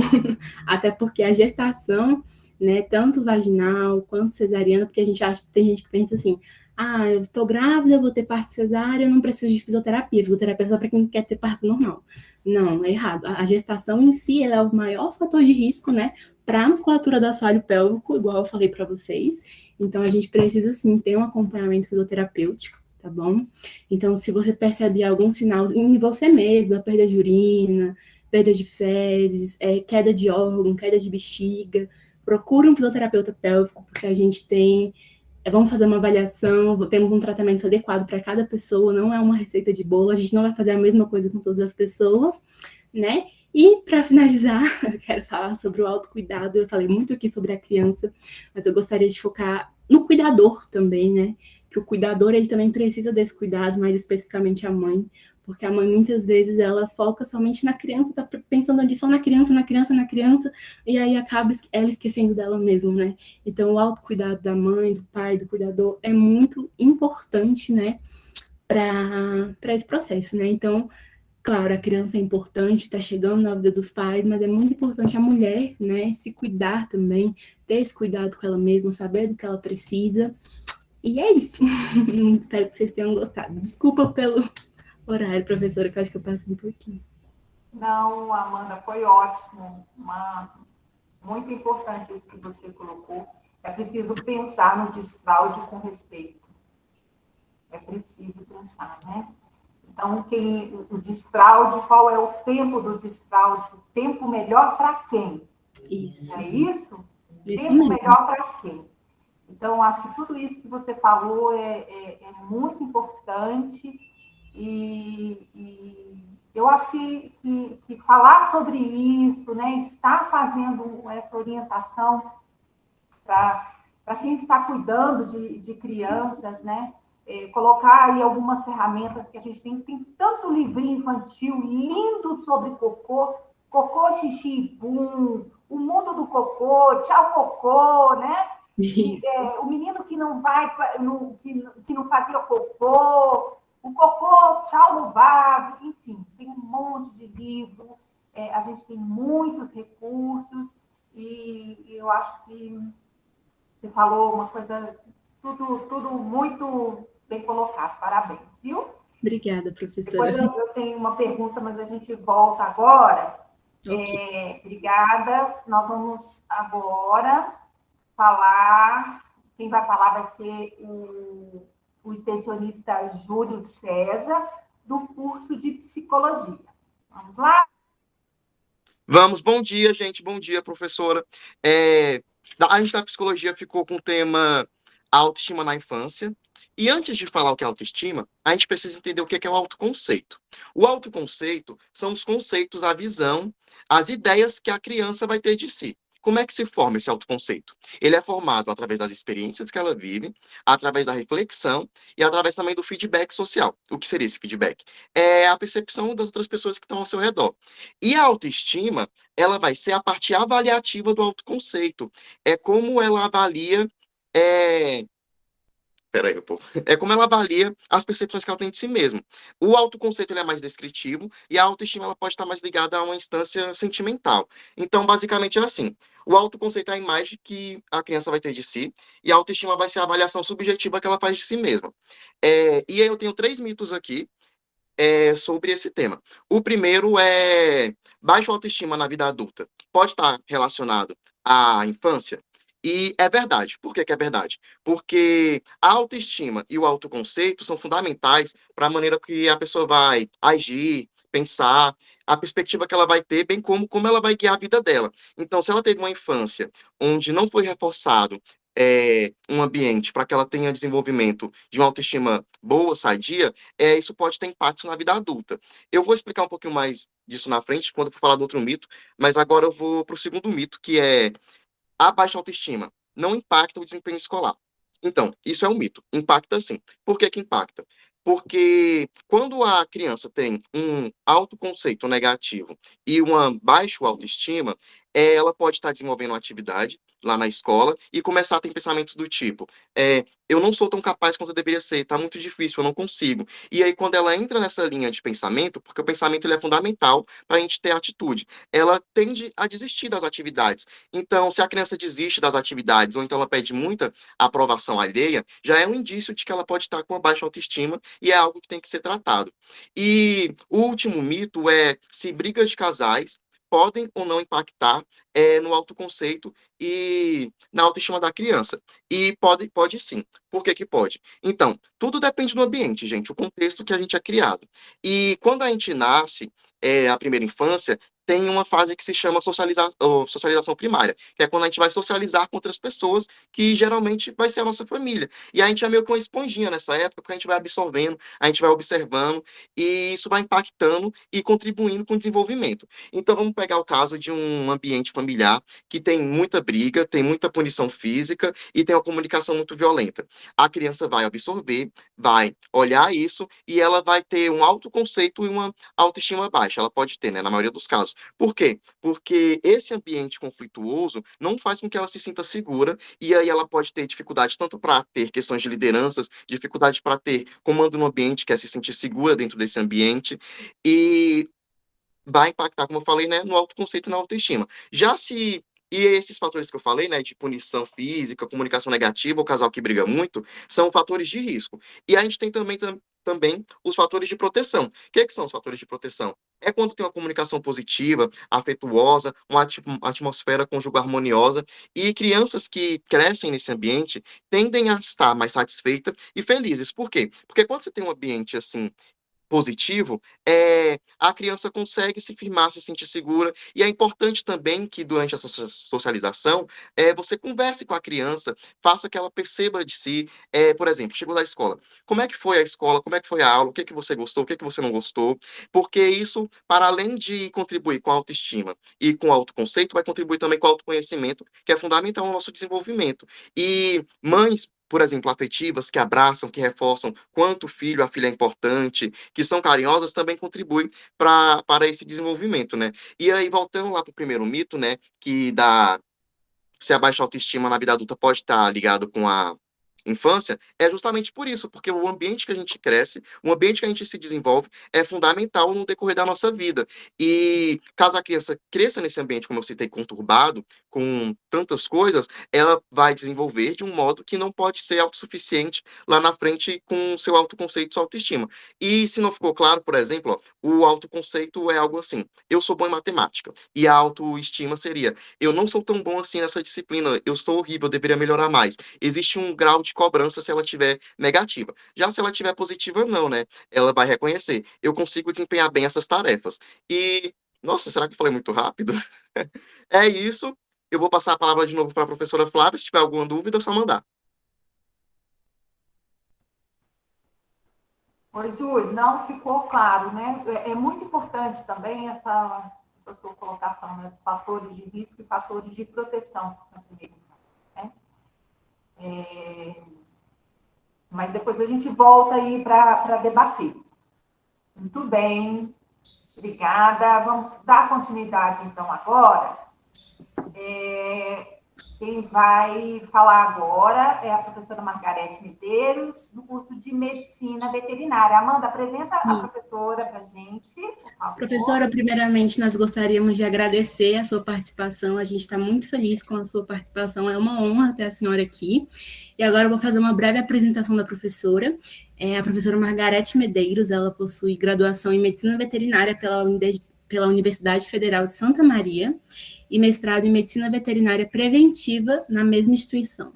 Até porque a gestação, né, tanto vaginal quanto cesariana, porque a gente acha, tem gente que pensa assim, eu estou grávida, vou ter parto cesárea, eu não preciso de fisioterapia. Fisioterapia é só para quem quer ter parto normal. Não, é errado. A gestação em si, ela é o maior fator de risco, né, para a musculatura do assoalho pélvico, igual eu falei para vocês. Então, a gente precisa, sim, ter um acompanhamento fisioterapêutico, tá bom? Então, se você percebe algum sinal em você mesma, perda de urina, perda de fezes, queda de órgão, queda de bexiga, procure um fisioterapeuta pélvico, porque a gente tem... Vamos fazer uma avaliação, temos um tratamento adequado para cada pessoa, não é uma receita de bolo, a gente não vai fazer a mesma coisa com todas as pessoas, né? E, para finalizar, eu quero falar sobre o autocuidado. Eu falei muito aqui sobre a criança, mas eu gostaria de focar no cuidador também, né? Que o cuidador, ele também precisa desse cuidado, mais especificamente a mãe, porque a mãe, muitas vezes, ela foca somente na criança, tá pensando ali só na criança, e aí acaba ela esquecendo dela mesma, né? Então, o autocuidado da mãe, do pai, do cuidador é muito importante, né? Para esse processo, né? Então, claro, a criança é importante, está chegando na vida dos pais, mas é muito importante a mulher, né, se cuidar também, ter esse cuidado com ela mesma, saber do que ela precisa. E é isso. Espero que vocês tenham gostado. Desculpa pelo horário, professora, que eu acho que eu passei um pouquinho. Não, Amanda, foi ótimo. Muito importante isso que você colocou. É preciso pensar no desfraude com respeito. É preciso pensar, né? Então, o desfraude, qual é o tempo do desfraude? O tempo melhor para quem? Isso. É isso? Isso Tempo mesmo. melhor para quem? Então, acho que tudo isso que você falou é muito importante e eu acho que falar sobre isso, né, estar fazendo essa orientação para quem está cuidando de crianças, né, colocar aí algumas ferramentas que a gente tem tanto livrinho infantil lindo sobre cocô, xixi e pum, o mundo do cocô, tchau cocô, né? O menino que não vai, que não fazia cocô, o cocô, tchau no vaso, enfim, tem um monte de livro, a gente tem muitos recursos e eu acho que você falou uma coisa, tudo muito bem colocado, parabéns, viu? Obrigada, professora. Depois eu tenho uma pergunta, mas a gente volta agora. Okay. Obrigada, nós vamos agora falar, quem vai falar vai ser o extensionista Júlio César, do curso de psicologia. Vamos lá? Vamos, bom dia, gente, bom dia, professora. A gente da psicologia ficou com o tema autoestima na infância, e antes de falar o que é autoestima, a gente precisa entender o que é o autoconceito. O autoconceito são os conceitos, a visão, as ideias que a criança vai ter de si. Como é que se forma esse autoconceito? Ele é formado através das experiências que ela vive, através da reflexão e através também do feedback social. O que seria esse feedback? É a percepção das outras pessoas que estão ao seu redor. E a autoestima, ela vai ser a parte avaliativa do autoconceito. É como ela avalia... Peraí, meu povo. É como ela avalia as percepções que ela tem de si mesma. O autoconceito ele é mais descritivo e a autoestima ela pode estar mais ligada a uma instância sentimental. Então, basicamente é assim. O autoconceito é a imagem que a criança vai ter de si e a autoestima vai ser a avaliação subjetiva que ela faz de si mesma. E aí eu tenho 3 mitos aqui sobre esse tema. O primeiro é baixa autoestima na vida adulta. Pode estar relacionado à infância? E é verdade. Por que é verdade? Porque a autoestima e o autoconceito são fundamentais para a maneira que a pessoa vai agir, pensar, a perspectiva que ela vai ter, bem como ela vai guiar a vida dela. Então, se ela teve uma infância onde não foi reforçado um ambiente para que ela tenha desenvolvimento de uma autoestima boa, sadia, isso pode ter impactos na vida adulta. Eu vou explicar um pouquinho mais disso na frente, quando eu for falar do outro mito, mas agora eu vou para o segundo mito, que é a baixa autoestima não impacta o desempenho escolar. Então, isso é um mito. Impacta sim. Por que que impacta? Porque quando a criança tem um autoconceito negativo e uma baixa autoestima, ela pode estar desenvolvendo uma atividade lá na escola e começar a ter pensamentos do tipo, eu não sou tão capaz quanto eu deveria ser, tá muito difícil, eu não consigo. E aí, quando ela entra nessa linha de pensamento, porque o pensamento ele é fundamental para a gente ter atitude, ela tende a desistir das atividades. Então, se a criança desiste das atividades, ou então ela pede muita aprovação alheia, já é um indício de que ela pode estar com uma baixa autoestima e é algo que tem que ser tratado. E o último mito é se brigas de casais podem ou não impactar no autoconceito e na autoestima da criança. E pode sim. Por que que pode? Então, tudo depende do ambiente, gente, o contexto que a gente é criado. E quando a gente nasce, a primeira infância, tem uma fase que se chama socialização primária, que é quando a gente vai socializar com outras pessoas, que geralmente vai ser a nossa família. E a gente é meio que uma esponjinha nessa época, porque a gente vai absorvendo, a gente vai observando, e isso vai impactando e contribuindo com o desenvolvimento. Então, vamos pegar o caso de um ambiente familiar que tem muita briga, tem muita punição física e tem uma comunicação muito violenta. A criança vai absorver, vai olhar isso e ela vai ter um autoconceito e uma autoestima baixa. Ela pode ter, né, na maioria dos casos. Por quê? Porque esse ambiente conflituoso não faz com que ela se sinta segura e aí ela pode ter dificuldade tanto para ter questões de lideranças, dificuldade para ter comando no ambiente, que é se sentir segura dentro desse ambiente, e vai impactar, como eu falei, né, no autoconceito e na autoestima. E esses fatores que eu falei, né, de punição física, comunicação negativa, o casal que briga muito, são fatores de risco. E a gente tem também os fatores de proteção. O que são os fatores de proteção? É quando tem uma comunicação positiva, afetuosa, uma atmosfera conjugal harmoniosa, e crianças que crescem nesse ambiente tendem a estar mais satisfeitas e felizes. Por quê? Porque quando você tem um ambiente assim positivo, a criança consegue se firmar, se sentir segura, e é importante também que durante essa socialização, você converse com a criança, faça que ela perceba de si, por exemplo, chegou da escola, como é que foi a escola, como é que foi a aula, o que que você gostou, o que que você não gostou, porque isso, para além de contribuir com a autoestima e com o autoconceito, vai contribuir também com o autoconhecimento, que é fundamental no nosso desenvolvimento. E mães, por exemplo, afetivas, que abraçam, que reforçam quanto o filho, a filha é importante, que são carinhosas, também contribuem para esse desenvolvimento, né? E aí, voltando lá para o primeiro mito, né, se a baixa autoestima na vida adulta pode estar ligado com a infância, é justamente por isso, porque o ambiente que a gente cresce, o ambiente que a gente se desenvolve é fundamental no decorrer da nossa vida. E caso a criança cresça nesse ambiente, como eu citei, conturbado, com tantas coisas, ela vai desenvolver de um modo que não pode ser autossuficiente lá na frente com seu autoconceito e sua autoestima. E se não ficou claro, por exemplo, ó, o autoconceito é algo assim, eu sou bom em matemática, e a autoestima seria, eu não sou tão bom assim nessa disciplina, eu sou horrível, eu deveria melhorar mais. Existe um grau de cobrança se ela tiver negativa. Já se ela tiver positiva, não, né? Ela vai reconhecer. Eu consigo desempenhar bem essas tarefas. E, nossa, será que eu falei muito rápido? É isso. Eu vou passar a palavra de novo para a professora Flávia. Se tiver alguma dúvida, é só mandar. Oi, Júlio, não ficou claro, né? É muito importante também essa sua colocação, né, dos fatores de risco e fatores de proteção na primeira infância, né? Mas depois a gente volta aí para debater. Muito bem, obrigada. Vamos dar continuidade, então, agora. Quem vai falar agora é a professora Margarete Medeiros, do curso de Medicina Veterinária. Amanda, apresenta a professora para a gente, por favor. Professora, primeiramente, nós gostaríamos de agradecer a sua participação. A gente está muito feliz com a sua participação. É uma honra ter a senhora aqui. E agora eu vou fazer uma breve apresentação da professora. A professora Margarete Medeiros, ela possui graduação em Medicina Veterinária pela Universidade Federal de Santa Maria e mestrado em Medicina Veterinária Preventiva na mesma instituição.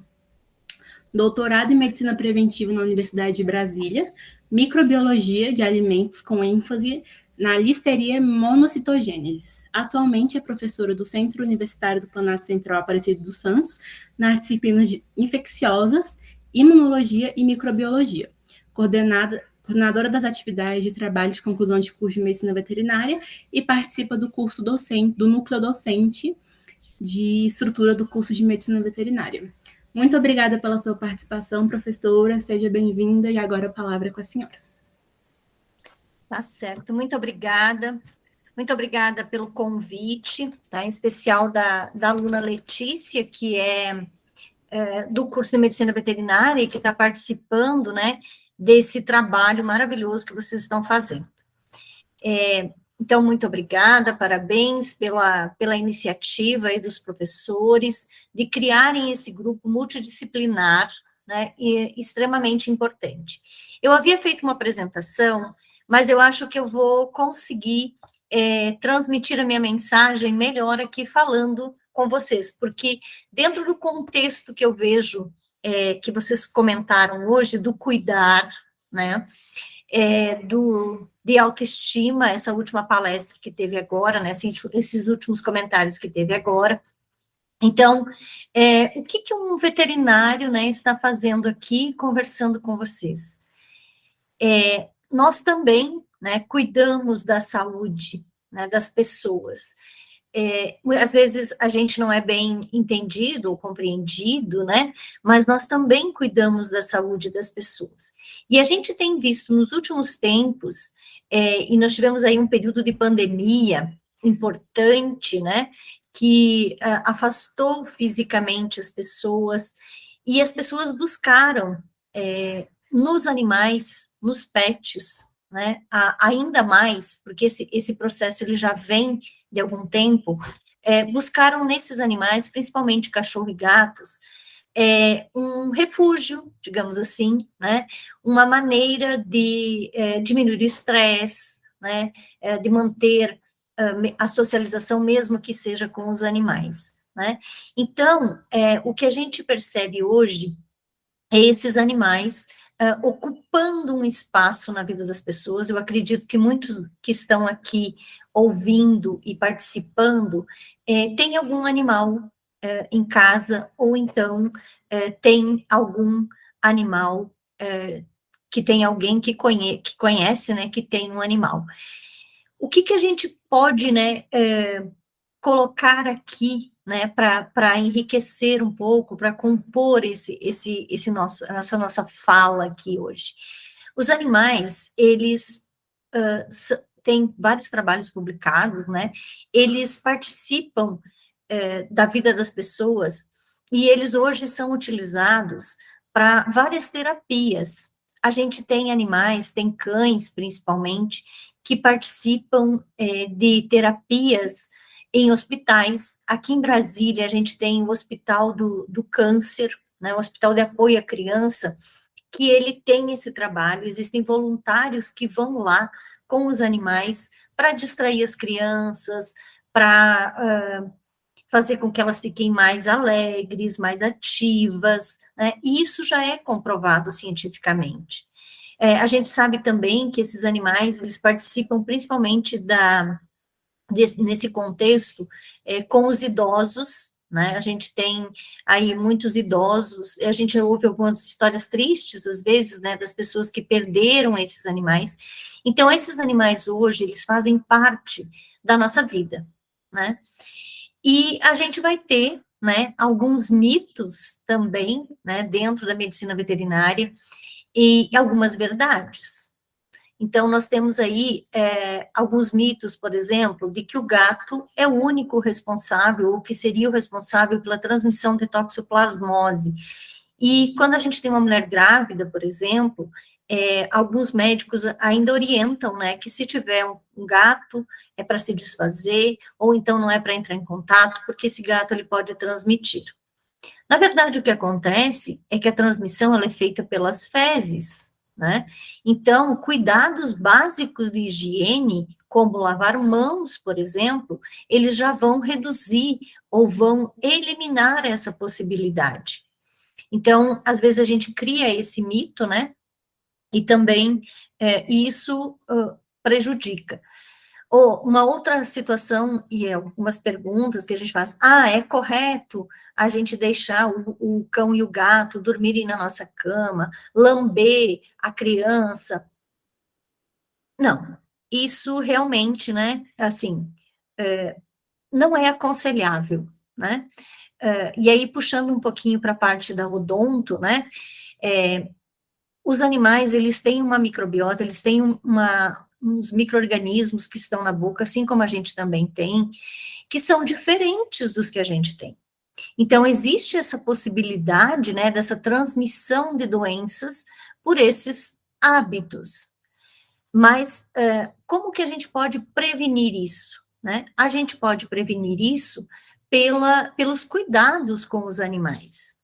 Doutorado em Medicina Preventiva na Universidade de Brasília, Microbiologia de Alimentos com ênfase na Listeria monocitogênese. Atualmente é professora do Centro Universitário do Planalto Central Aparecido dos Santos, nas disciplinas de infecciosas, imunologia e microbiologia. Coordenadora das atividades de trabalho de conclusão de curso de medicina veterinária e participa do curso docente, do núcleo docente de estrutura do curso de medicina veterinária. Muito obrigada pela sua participação, professora. Seja bem-vinda e agora a palavra é com a senhora. Tá certo, muito obrigada. Muito obrigada pelo convite, tá? Em especial da aluna Letícia, que é do curso de Medicina Veterinária e que está participando, né, desse trabalho maravilhoso que vocês estão fazendo. Então, muito obrigada, parabéns pela iniciativa aí dos professores de criarem esse grupo multidisciplinar, né, e extremamente importante. Eu havia feito uma apresentação, mas eu acho que eu vou conseguir transmitir a minha mensagem melhor aqui falando com vocês, porque dentro do contexto que eu vejo, que vocês comentaram hoje, do cuidar, né, de autoestima, essa última palestra que teve agora, né, esses últimos comentários que teve agora. Então, o que um veterinário, né, está fazendo aqui, conversando com vocês? Nós também, né, cuidamos da saúde, né, das pessoas. Às vezes a gente não é bem entendido ou compreendido, né, mas nós também cuidamos da saúde das pessoas. E a gente tem visto nos últimos tempos, e nós tivemos aí um período de pandemia importante, né, que afastou fisicamente as pessoas, e as pessoas buscaram nos animais, nos pets, né, ainda mais, porque esse processo ele já vem de algum tempo, buscaram nesses animais, principalmente cachorro e gatos, um refúgio, digamos assim, né, uma maneira de diminuir o estresse, né, de manter a socialização, mesmo que seja com os animais, né. Então, o que a gente percebe hoje é esses animais ocupando um espaço na vida das pessoas. Eu acredito que muitos que estão aqui ouvindo e participando têm algum animal em casa, ou então tem algum animal que tem alguém que conhece, né, que tem um animal. O que a gente pode, né, colocar aqui, né, para enriquecer um pouco, para compor essa nossa fala aqui hoje? Os animais, eles têm vários trabalhos publicados, né, eles participam da vida das pessoas, e eles hoje são utilizados para várias terapias. A gente tem animais, tem cães, principalmente, que participam de terapias em hospitais. Aqui em Brasília, a gente tem o Hospital do Câncer, né, o Hospital de Apoio à Criança, que ele tem esse trabalho. Existem voluntários que vão lá com os animais para distrair as crianças, para fazer com que elas fiquem mais alegres, mais ativas, né, e isso já é comprovado cientificamente. A gente sabe também que esses animais, eles participam principalmente nesse contexto, com os idosos, né, a gente tem aí muitos idosos, a gente ouve algumas histórias tristes, às vezes, né, das pessoas que perderam esses animais. Então, esses animais hoje, eles fazem parte da nossa vida, né, e a gente vai ter, né, alguns mitos também, né, dentro da medicina veterinária, e algumas verdades. Então, nós temos aí alguns mitos, por exemplo, de que o gato é o único responsável, ou que seria o responsável pela transmissão de toxoplasmose. E quando a gente tem uma mulher grávida, por exemplo, alguns médicos ainda orientam, né, que se tiver um gato, é para se desfazer, ou então não é para entrar em contato, porque esse gato ele pode transmitir. Na verdade, o que acontece é que a transmissão ela é feita pelas fezes, né? Então, cuidados básicos de higiene, como lavar mãos, por exemplo, eles já vão reduzir ou vão eliminar essa possibilidade. Então, às vezes a gente cria esse mito, né? E também isso prejudica. Ou uma outra situação, e algumas perguntas que a gente faz, é correto a gente deixar o cão e o gato dormirem na nossa cama, lamber a criança? Não, isso realmente, né, assim, não é aconselhável, né? E aí, puxando um pouquinho para a parte da odonto, né, os animais, eles têm uma microbiota, eles têm uns micro-organismos que estão na boca, assim como a gente também tem, que são diferentes dos que a gente tem. Então, existe essa possibilidade, né, dessa transmissão de doenças por esses hábitos. Mas, como que a gente pode prevenir isso, né? A gente pode prevenir isso pelos cuidados com os animais.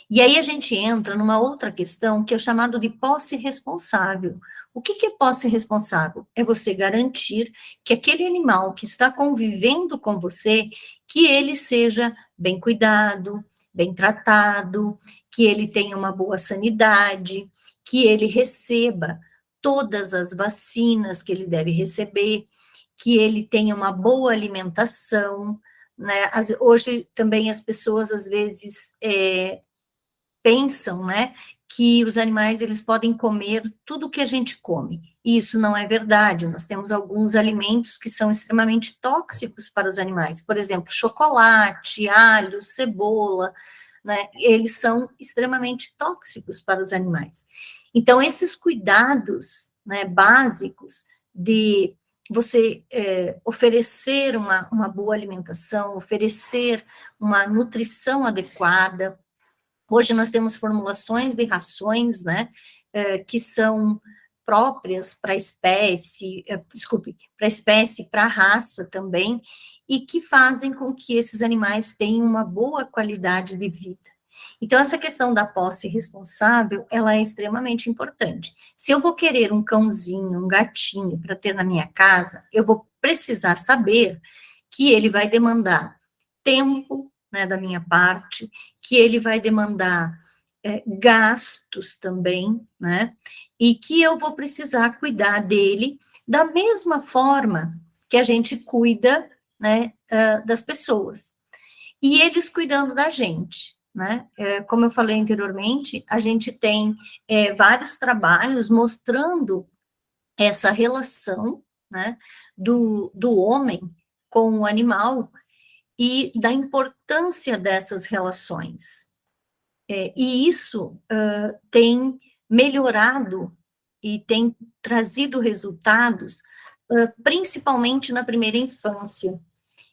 E aí a gente entra numa outra questão, que é o chamado de posse responsável. O que é posse responsável? É você garantir que aquele animal que está convivendo com você, que ele seja bem cuidado, bem tratado, que ele tenha uma boa sanidade, que ele receba todas as vacinas que ele deve receber, que ele tenha uma boa alimentação, né? Hoje também as pessoas, às vezes, pensam, né, que os animais, eles podem comer tudo que a gente come. E isso não é verdade. Nós temos alguns alimentos que são extremamente tóxicos para os animais. Por exemplo, chocolate, alho, cebola, né, eles são extremamente tóxicos para os animais. Então, esses cuidados, né, básicos de você oferecer uma boa alimentação, oferecer uma nutrição adequada. Hoje nós temos formulações de rações, né, que são próprias para a espécie, para a espécie, para a raça também, e que fazem com que esses animais tenham uma boa qualidade de vida. Então, essa questão da posse responsável, ela é extremamente importante. Se eu vou querer um cãozinho, um gatinho para ter na minha casa, eu vou precisar saber que ele vai demandar tempo, né, da minha parte, que ele vai demandar gastos também, né, e que eu vou precisar cuidar dele da mesma forma que a gente cuida, né, das pessoas. E eles cuidando da gente, né, como eu falei anteriormente, a gente tem vários trabalhos mostrando essa relação, né, do homem com o animal, e da importância dessas relações. E isso tem melhorado e tem trazido resultados, principalmente na primeira infância.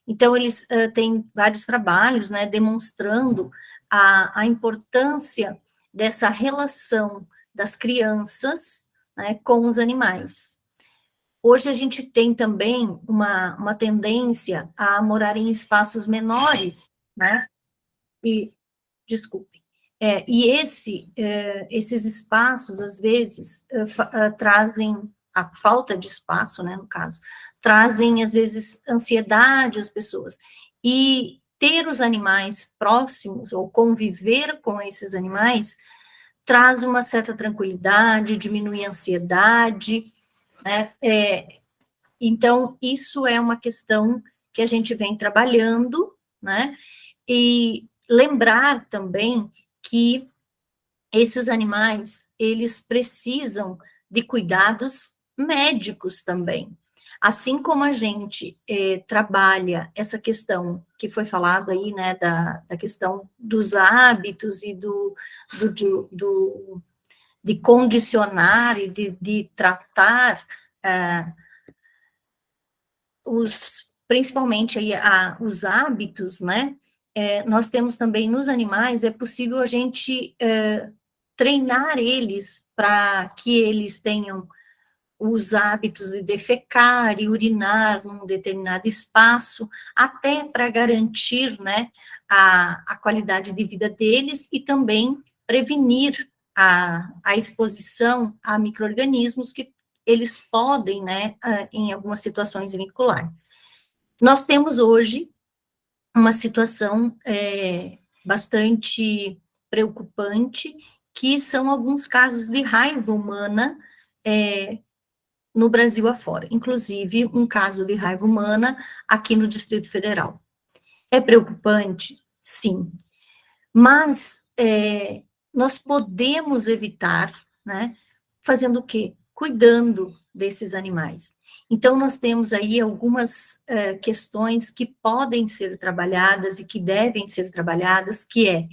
Então, eles têm vários trabalhos, né, demonstrando a importância dessa relação das crianças, né, com os animais. Hoje a gente tem também uma tendência a morar em espaços menores, né? E, desculpe. E esses espaços, às vezes, trazem a falta de espaço, né, no caso, trazem, às vezes, ansiedade às pessoas. E ter os animais próximos, ou conviver com esses animais, traz uma certa tranquilidade, diminui a ansiedade, né? Então, isso é uma questão que a gente vem trabalhando, né? E lembrar também que esses animais, eles precisam de cuidados médicos também. Assim como a gente trabalha essa questão que foi falado aí, né, da questão dos hábitos e de condicionar e de tratar principalmente aí, os hábitos, né? Nós temos também nos animais, é possível a gente treinar eles para que eles tenham os hábitos de defecar e urinar num determinado espaço, até para garantir, né, a qualidade de vida deles e também prevenir a exposição a micro-organismos que eles podem, né, em algumas situações, vincular. Nós temos hoje uma situação bastante preocupante, que são alguns casos de raiva humana no Brasil afora, inclusive um caso de raiva humana aqui no Distrito Federal. É preocupante? Sim. Mas nós podemos evitar, né, fazendo o quê? Cuidando desses animais. Então, nós temos aí algumas questões que podem ser trabalhadas e que devem ser trabalhadas, que é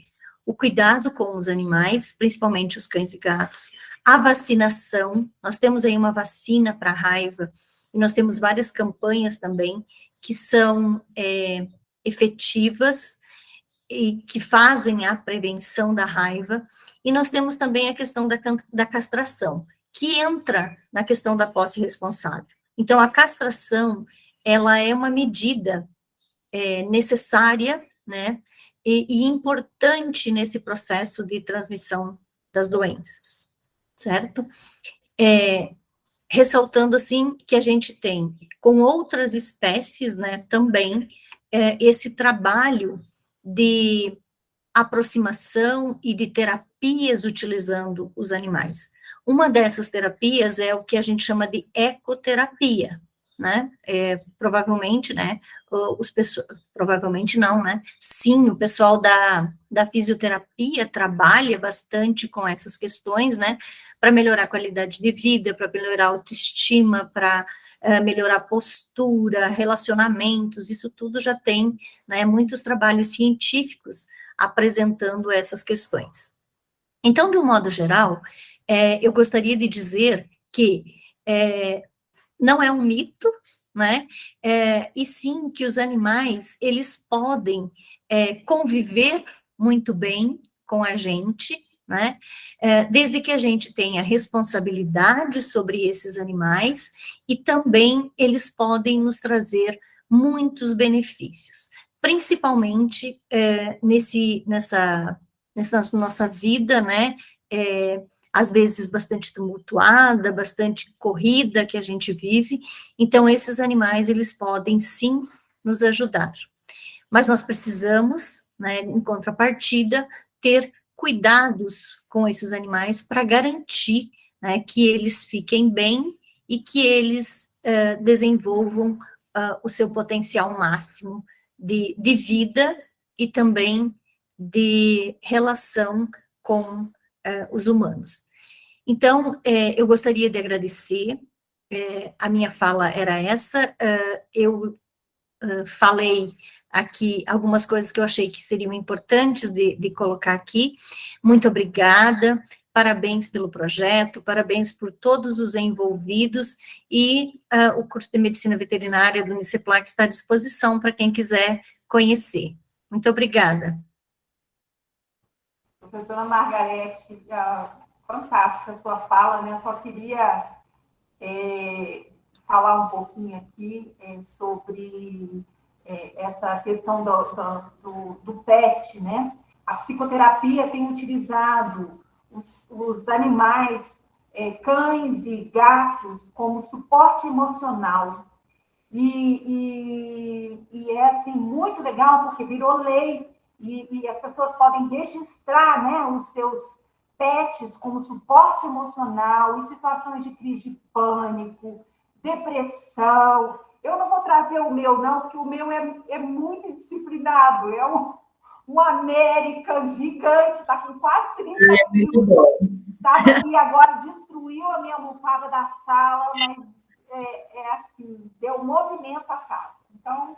o cuidado com os animais, principalmente os cães e gatos, a vacinação, nós temos aí uma vacina para a raiva, e nós temos várias campanhas também que são efetivas e que fazem a prevenção da raiva, e nós temos também a questão da castração, que entra na questão da posse responsável. Então, a castração, ela é uma medida necessária, né, e importante nesse processo de transmissão das doenças, certo? Ressaltando, assim, que a gente tem, com outras espécies, né, também, esse trabalho de aproximação e de terapias utilizando os animais. Uma dessas terapias é o que a gente chama de ecoterapia, né? Provavelmente, né? Provavelmente não, né? Sim, o pessoal da fisioterapia trabalha bastante com essas questões, né? Para melhorar a qualidade de vida, para melhorar a autoestima, para melhorar a postura, relacionamentos, isso tudo já tem, né, muitos trabalhos científicos apresentando essas questões. Então, de um modo geral, eu gostaria de dizer que não é um mito, né, e sim que os animais, eles podem conviver muito bem com a gente, né, desde que a gente tenha responsabilidade sobre esses animais, e também eles podem nos trazer muitos benefícios, principalmente nessa nossa vida, né, às vezes bastante tumultuada, bastante corrida que a gente vive, então esses animais, eles podem sim nos ajudar. Mas nós precisamos, né, em contrapartida, ter cuidados com esses animais para garantir, né, que eles fiquem bem e que eles desenvolvam o seu potencial máximo de vida e também de relação com os humanos. Então, eu gostaria de agradecer, a minha fala era essa, eu falei aqui algumas coisas que eu achei que seriam importantes de colocar aqui. Muito obrigada, parabéns pelo projeto, parabéns por todos os envolvidos, e o curso de Medicina Veterinária do Uniceplac está à disposição para quem quiser conhecer. Muito obrigada. Professora Margarete, fantástica a sua fala, né? Só queria falar um pouquinho aqui sobre essa questão do PET, né? A psicoterapia tem utilizado os animais, cães e gatos, como suporte emocional. E é, assim, muito legal, porque virou lei, e as pessoas podem registrar, né, os seus pets como suporte emocional em situações de crise de pânico, depressão. Eu não vou trazer o meu, não, porque o meu é muito disciplinado, é um América gigante, está com quase 30 quilos. Estava aqui agora, destruiu a minha almofada da sala, mas assim, deu movimento à casa. Então,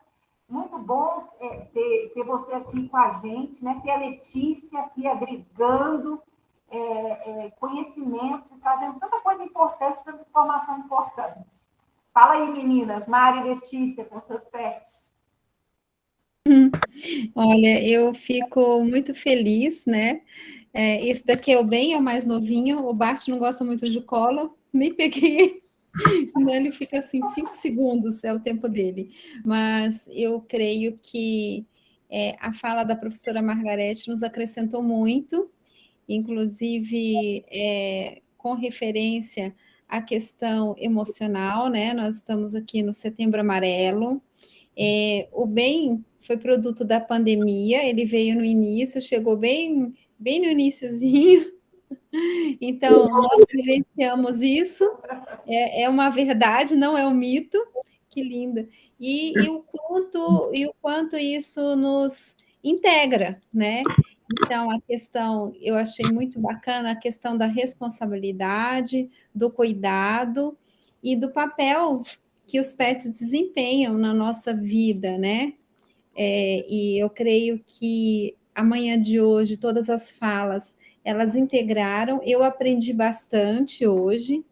muito bom ter você aqui com a gente, né? Ter a Letícia aqui agregando conhecimentos e trazendo tanta coisa importante, tanta informação importante. Fala aí, meninas, Mari e Letícia, com seus pets. Olha, eu fico muito feliz, né? Esse daqui é o mais novinho, o Bart não gosta muito de colo, nem peguei. Ele fica assim, 5 segundos é o tempo dele. Mas eu creio que a fala da professora Margarete nos acrescentou muito, inclusive com referência à questão emocional, né? Nós estamos aqui no Setembro Amarelo. O bem foi produto da pandemia, ele veio no início, chegou bem no iniciozinho, Então, nós vivenciamos isso, é uma verdade, não é um mito. Que lindo. E o quanto isso nos integra, né? Então, a questão, eu achei muito bacana a questão da responsabilidade, do cuidado e do papel que os pets desempenham na nossa vida, né? E eu creio que amanhã de hoje, todas as falas, elas integraram, eu aprendi bastante hoje,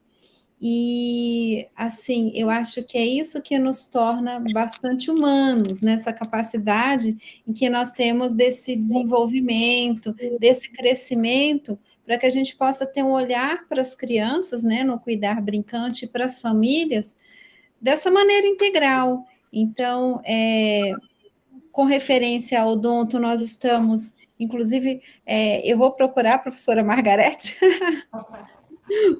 e, assim, eu acho que é isso que nos torna bastante humanos, nessa capacidade em que nós temos desse desenvolvimento, desse crescimento, para que a gente possa ter um olhar para as crianças, né, no cuidar brincante, e para as famílias, dessa maneira integral. Então, com referência ao odonto, nós estamos, inclusive, eu vou procurar a professora Margarete,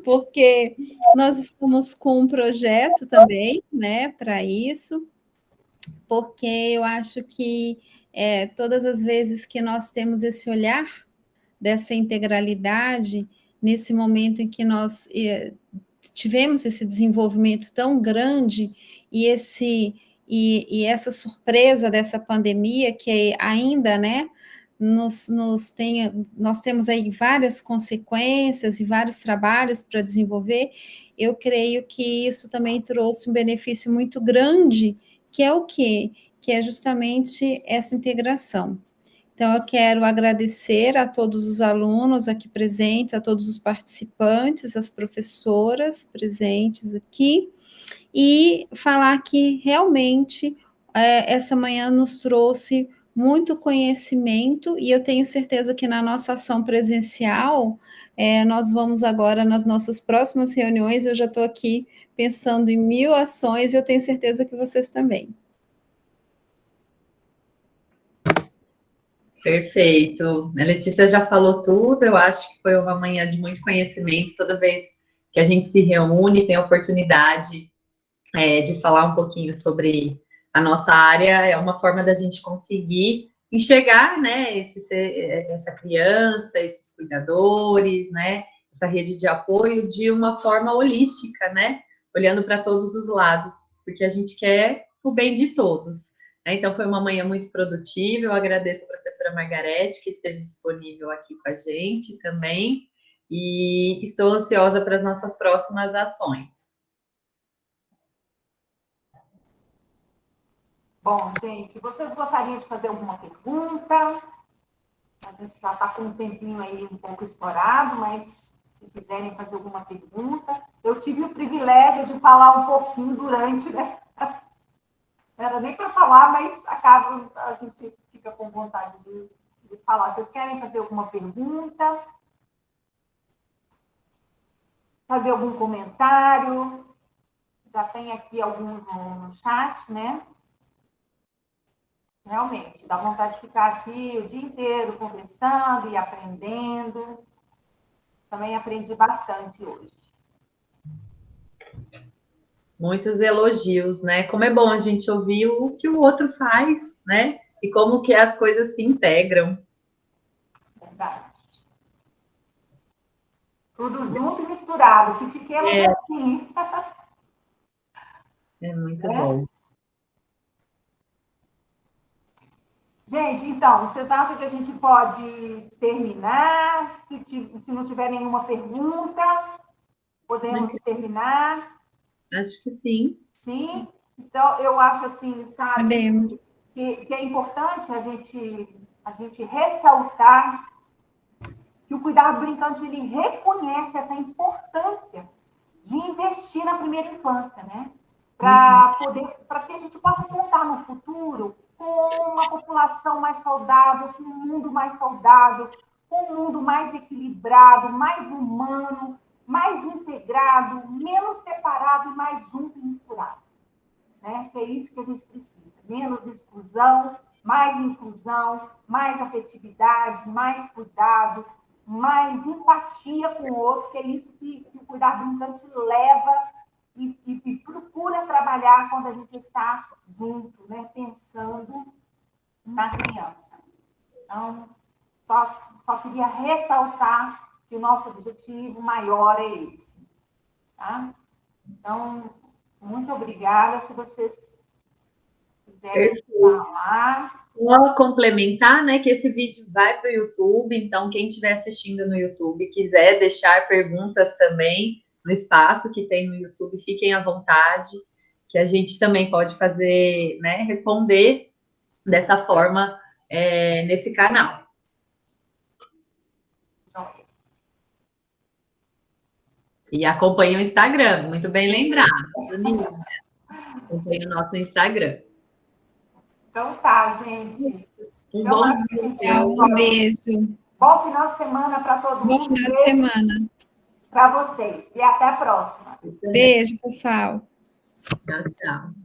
porque nós estamos com um projeto também, né, para isso, porque eu acho que todas as vezes que nós temos esse olhar dessa integralidade, nesse momento em que nós tivemos esse desenvolvimento tão grande e essa surpresa dessa pandemia que ainda, né, nós temos aí várias consequências e vários trabalhos para desenvolver. Eu creio que isso também trouxe um benefício muito grande, que é o quê? Que é justamente essa integração. Então, eu quero agradecer a todos os alunos aqui presentes, a todos os participantes, as professoras presentes aqui, e falar que realmente essa manhã nos trouxe muito conhecimento, e eu tenho certeza que na nossa ação presencial, nós vamos agora, nas nossas próximas reuniões, eu já estou aqui pensando em 1000 ações, e eu tenho certeza que vocês também. Perfeito. A Letícia já falou tudo, eu acho que foi uma manhã de muito conhecimento, toda vez que a gente se reúne, tem a oportunidade de falar um pouquinho sobre a nossa área, é uma forma da gente conseguir enxergar, né, essa criança, esses cuidadores, né, essa rede de apoio de uma forma holística, né, olhando para todos os lados, porque a gente quer o bem de todos. Então, foi uma manhã muito produtiva. Eu agradeço a professora Margarete, que esteve disponível aqui com a gente também, e estou ansiosa para as nossas próximas ações. Bom, gente, vocês gostariam de fazer alguma pergunta? A gente já está com um tempinho aí um pouco estourado, mas se quiserem fazer alguma pergunta. Eu tive o privilégio de falar um pouquinho durante, né? Não era nem para falar, mas acaba, a gente fica com vontade de falar. Vocês querem fazer alguma pergunta? Fazer algum comentário? Já tem aqui alguns no chat, né? Realmente, dá vontade de ficar aqui o dia inteiro conversando e aprendendo. Também aprendi bastante hoje. Muitos elogios, né? Como é bom a gente ouvir o que o outro faz, né? E como que as coisas se integram. Verdade. Tudo junto e misturado, que fiquemos assim. É muito bom. Gente, então, vocês acham que a gente pode terminar? Se não tiver nenhuma pergunta, podemos terminar? Acho que sim. Sim? Então, eu acho assim, sabe, Podemos. que é importante a gente ressaltar que o cuidado brincante, ele reconhece essa importância de investir na primeira infância, né? Para que a gente possa contar no futuro com uma população mais saudável, com um mundo mais saudável, com um mundo mais equilibrado, mais humano, mais integrado, menos separado e mais junto e misturado. Né? Que é isso que a gente precisa. Menos exclusão, mais inclusão, mais afetividade, mais cuidado, mais empatia com o outro, que é isso que o cuidar brincante leva e procura trabalhar quando a gente está junto, né? Pensando na criança. Então, só queria ressaltar que o nosso objetivo maior é esse, tá? Então, muito obrigada. Se vocês quiserem falar... Só complementar, né, que esse vídeo vai para o YouTube, então quem estiver assistindo no YouTube quiser deixar perguntas também no espaço que tem no YouTube, fiquem à vontade, que a gente também pode fazer, né, responder dessa forma nesse canal. E acompanhe o Instagram, muito bem lembrado. Acompanhe o nosso Instagram. Então tá, gente. Então, acho que a gente um beijo. Bom final de semana para todo mundo. Bom final de semana. Para vocês. E até a próxima. Beijo, pessoal. Tchau, tchau.